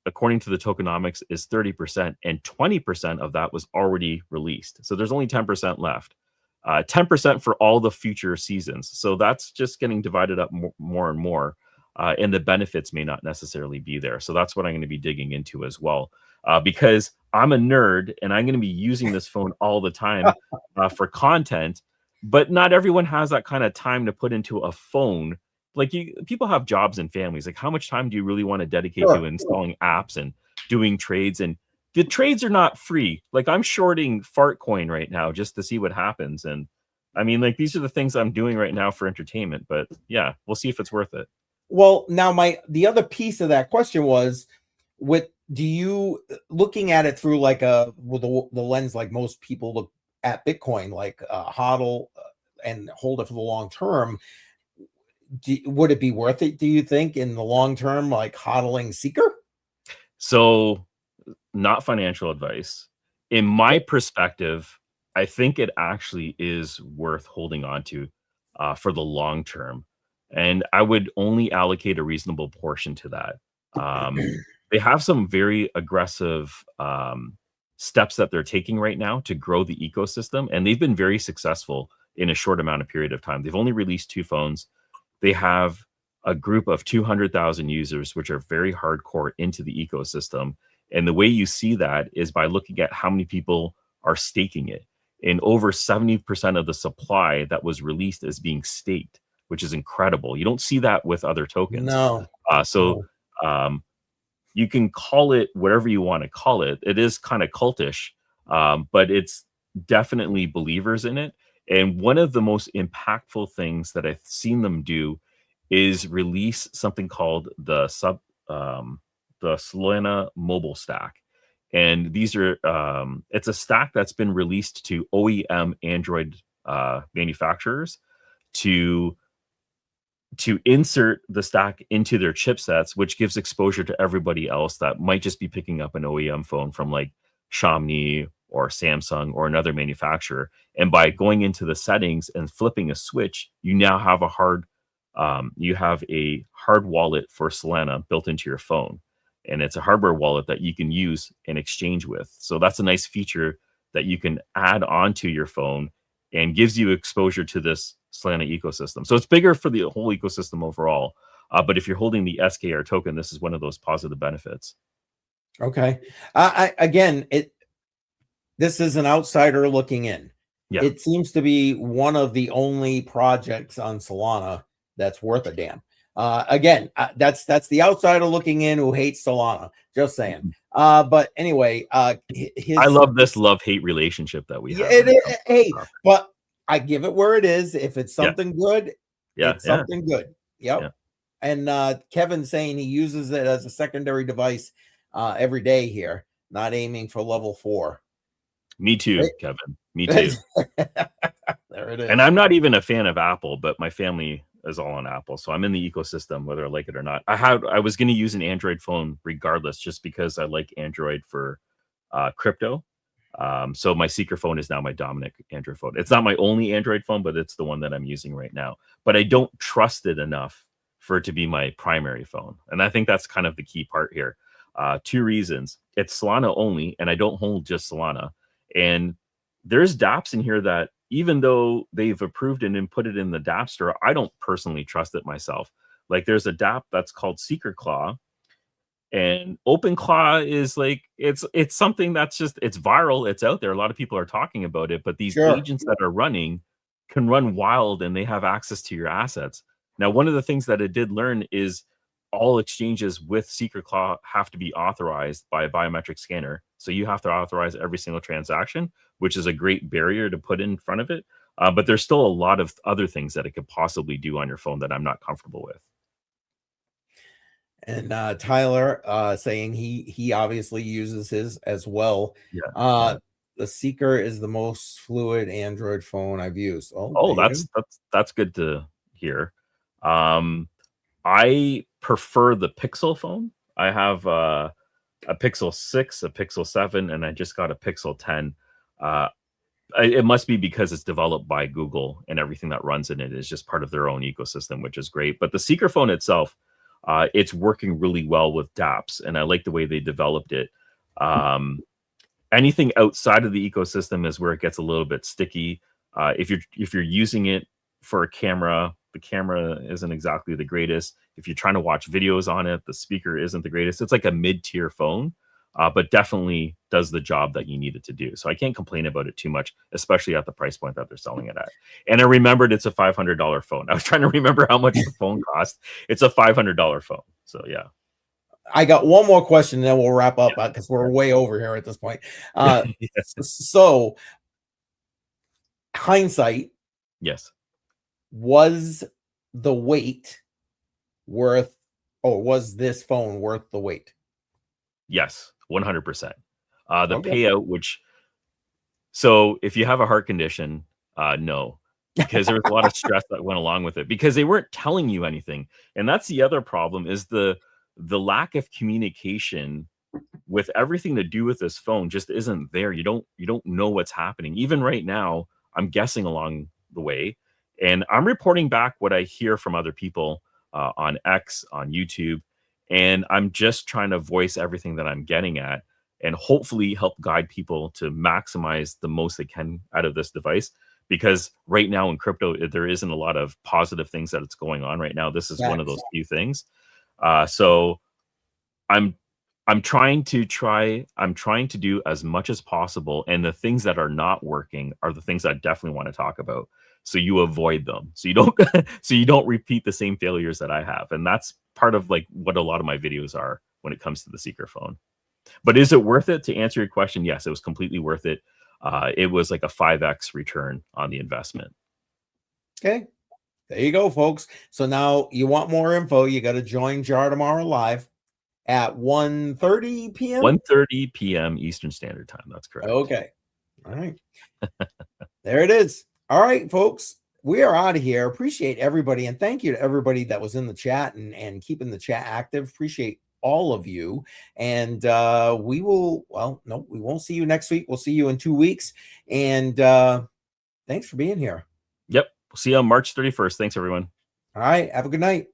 [SPEAKER 2] according to the tokenomics, is 30%, and 20% of that was already released. So there's only 10% left. 10% for all the future seasons. So that's just getting divided up more and more. And the benefits may not necessarily be there. So that's what I'm going to be digging into as well. Because I'm a nerd and I'm going to be using this phone all the time for content, but not everyone has that kind of time to put into a phone. Like people have jobs and families. Like how much time do you really want to dedicate to installing apps and doing trades? And the trades are not free. Like I'm shorting Fartcoin right now just to see what happens. And I mean, like these are the things I'm doing right now for entertainment, but yeah, we'll see if it's worth it.
[SPEAKER 1] Well, now the other piece of that question was do you looking at it through like with the lens like most people look at Bitcoin, like HODL and hold it for the long term, would it be worth it, do you think, in the long term, like hodling Seeker?
[SPEAKER 2] So not financial advice. In my perspective, I think it actually is worth holding on to for the long term. And I would only allocate a reasonable portion to that. They have some very aggressive steps that they're taking right now to grow the ecosystem. And they've been very successful in a short amount of period of time. They've only released 2 phones. They have a group of 200,000 users, which are very hardcore into the ecosystem. And the way you see that is by looking at how many people are staking it. And over 70% of the supply that was released is being staked, which is incredible. You don't see that with other tokens.
[SPEAKER 1] No.
[SPEAKER 2] You can call it whatever you want to call it. It is kind of cultish, but it's definitely believers in it. And one of the most impactful things that I've seen them do is release something called the Solana mobile stack. And these are it's a stack that's been released to OEM Android manufacturers to insert the stack into their chipsets, which gives exposure to everybody else that might just be picking up an OEM phone from like Xiaomi or Samsung or another manufacturer. And by going into the settings and flipping a switch, you now have a hard wallet for Solana built into your phone. And it's a hardware wallet that you can use and exchange with. So that's a nice feature that you can add onto your phone and gives you exposure to this Solana ecosystem. So it's bigger for the whole ecosystem overall. But if you're holding the SKR token, this is one of those positive benefits.
[SPEAKER 1] Okay. This is an outsider looking in.
[SPEAKER 2] Yeah.
[SPEAKER 1] It seems to be one of the only projects on Solana that's worth a damn. That's the outsider looking in who hates Solana. Just saying. But anyway,
[SPEAKER 2] I love this love-hate relationship that we have.
[SPEAKER 1] Hey, but I give it where it is. If it's something good, it's something good. Yep. Yeah. And Kevin's saying he uses it as a secondary device every day here, not aiming for level 4.
[SPEAKER 2] Me too, right? Kevin. Me too.
[SPEAKER 1] There it is.
[SPEAKER 2] And I'm not even a fan of Apple, but my family is all on Apple, so I'm in the ecosystem whether I like it or not. I was going to use an Android phone regardless, just because I like Android for crypto. So my Seeker phone is now my dominant Android phone. It's not my only Android phone, but it's the one that I'm using right now. But I don't trust it enough for it to be my primary phone, and I think that's kind of the key part here. 2 reasons: it's Solana only, and I don't hold just Solana. And there's dApps in here that, even though they've approved it and put it in the dApp store, I don't personally trust it myself. Like there's a dApp that's called Seeker Claw, And OpenClaw is like, it's something that's just, it's viral, it's out there, a lot of people are talking about it, but these
[SPEAKER 1] Sure.
[SPEAKER 2] agents that are running can run wild and they have access to your assets. Now, one of the things that it did learn is all exchanges with Secret Claw have to be authorized by a biometric scanner. So you have to authorize every single transaction, which is a great barrier to put in front of it. But there's still a lot of other things that it could possibly do on your phone that I'm not comfortable with.
[SPEAKER 1] And Tyler saying he obviously uses his as well.
[SPEAKER 2] Yeah.
[SPEAKER 1] The Seeker is the most fluid Android phone I've used.
[SPEAKER 2] Oh, that's good to hear. I prefer the Pixel phone. I have a Pixel 6, a Pixel 7, and I just got a Pixel 10. It must be because it's developed by Google and everything that runs in it is just part of their own ecosystem, which is great. But the Seeker phone itself, it's working really well with dApps, and I like the way they developed it. Anything outside of the ecosystem is where it gets a little bit sticky. If you're using it for a camera, the camera isn't exactly the greatest. If you're trying to watch videos on it, the speaker isn't the greatest. It's like a mid-tier phone, but definitely does the job that you need it to do. So I can't complain about it too much, especially at the price point that they're selling it at. And I remembered it's a $500 phone. I was trying to remember how much the phone cost. It's a $500 phone. So yeah.
[SPEAKER 1] I got one more question, and then we'll wrap up because we're way over here at this point.
[SPEAKER 2] Yes.
[SPEAKER 1] So, hindsight,
[SPEAKER 2] Yes.
[SPEAKER 1] Was the wait worth, or was this phone worth the wait?
[SPEAKER 2] Yes, 100%. The
[SPEAKER 1] Okay.
[SPEAKER 2] payout, so if you have a heart condition, no, because there was a lot of stress that went along with it because they weren't telling you anything. And that's the other problem is the lack of communication with everything to do with this phone just isn't there. You don't know what's happening. Even right now, I'm guessing along the way, and I'm reporting back what I hear from other people on X, on YouTube, and I'm just trying to voice everything that I'm getting at and hopefully help guide people to maximize the most they can out of this device. Because right now in crypto, there isn't a lot of positive things that it's going on right now. This is one of those few things. So I'm trying to do as much as possible. And the things that are not working are the things I definitely want to talk about. So you avoid them. So you don't repeat the same failures that I have. And that's part of like what a lot of my videos are when it comes to the Seeker phone. But is it worth it? To answer your question, yes, it was completely worth it. It was like a 5x return on the investment.
[SPEAKER 1] Okay. There you go, folks. So now you want more info, you got to join Jar tomorrow live at 1:30 p.m.
[SPEAKER 2] 1:30 p.m. Eastern Standard Time. That's correct.
[SPEAKER 1] Okay. All right. There it is. All right, folks. We are out of here. Appreciate everybody. And thank you to everybody that was in the chat and keeping the chat active. Appreciate all of you. And we won't see you next week. We'll see you in 2 weeks. And thanks for being here.
[SPEAKER 2] Yep. We'll see you on March 31st. Thanks, everyone.
[SPEAKER 1] All right. Have a good night.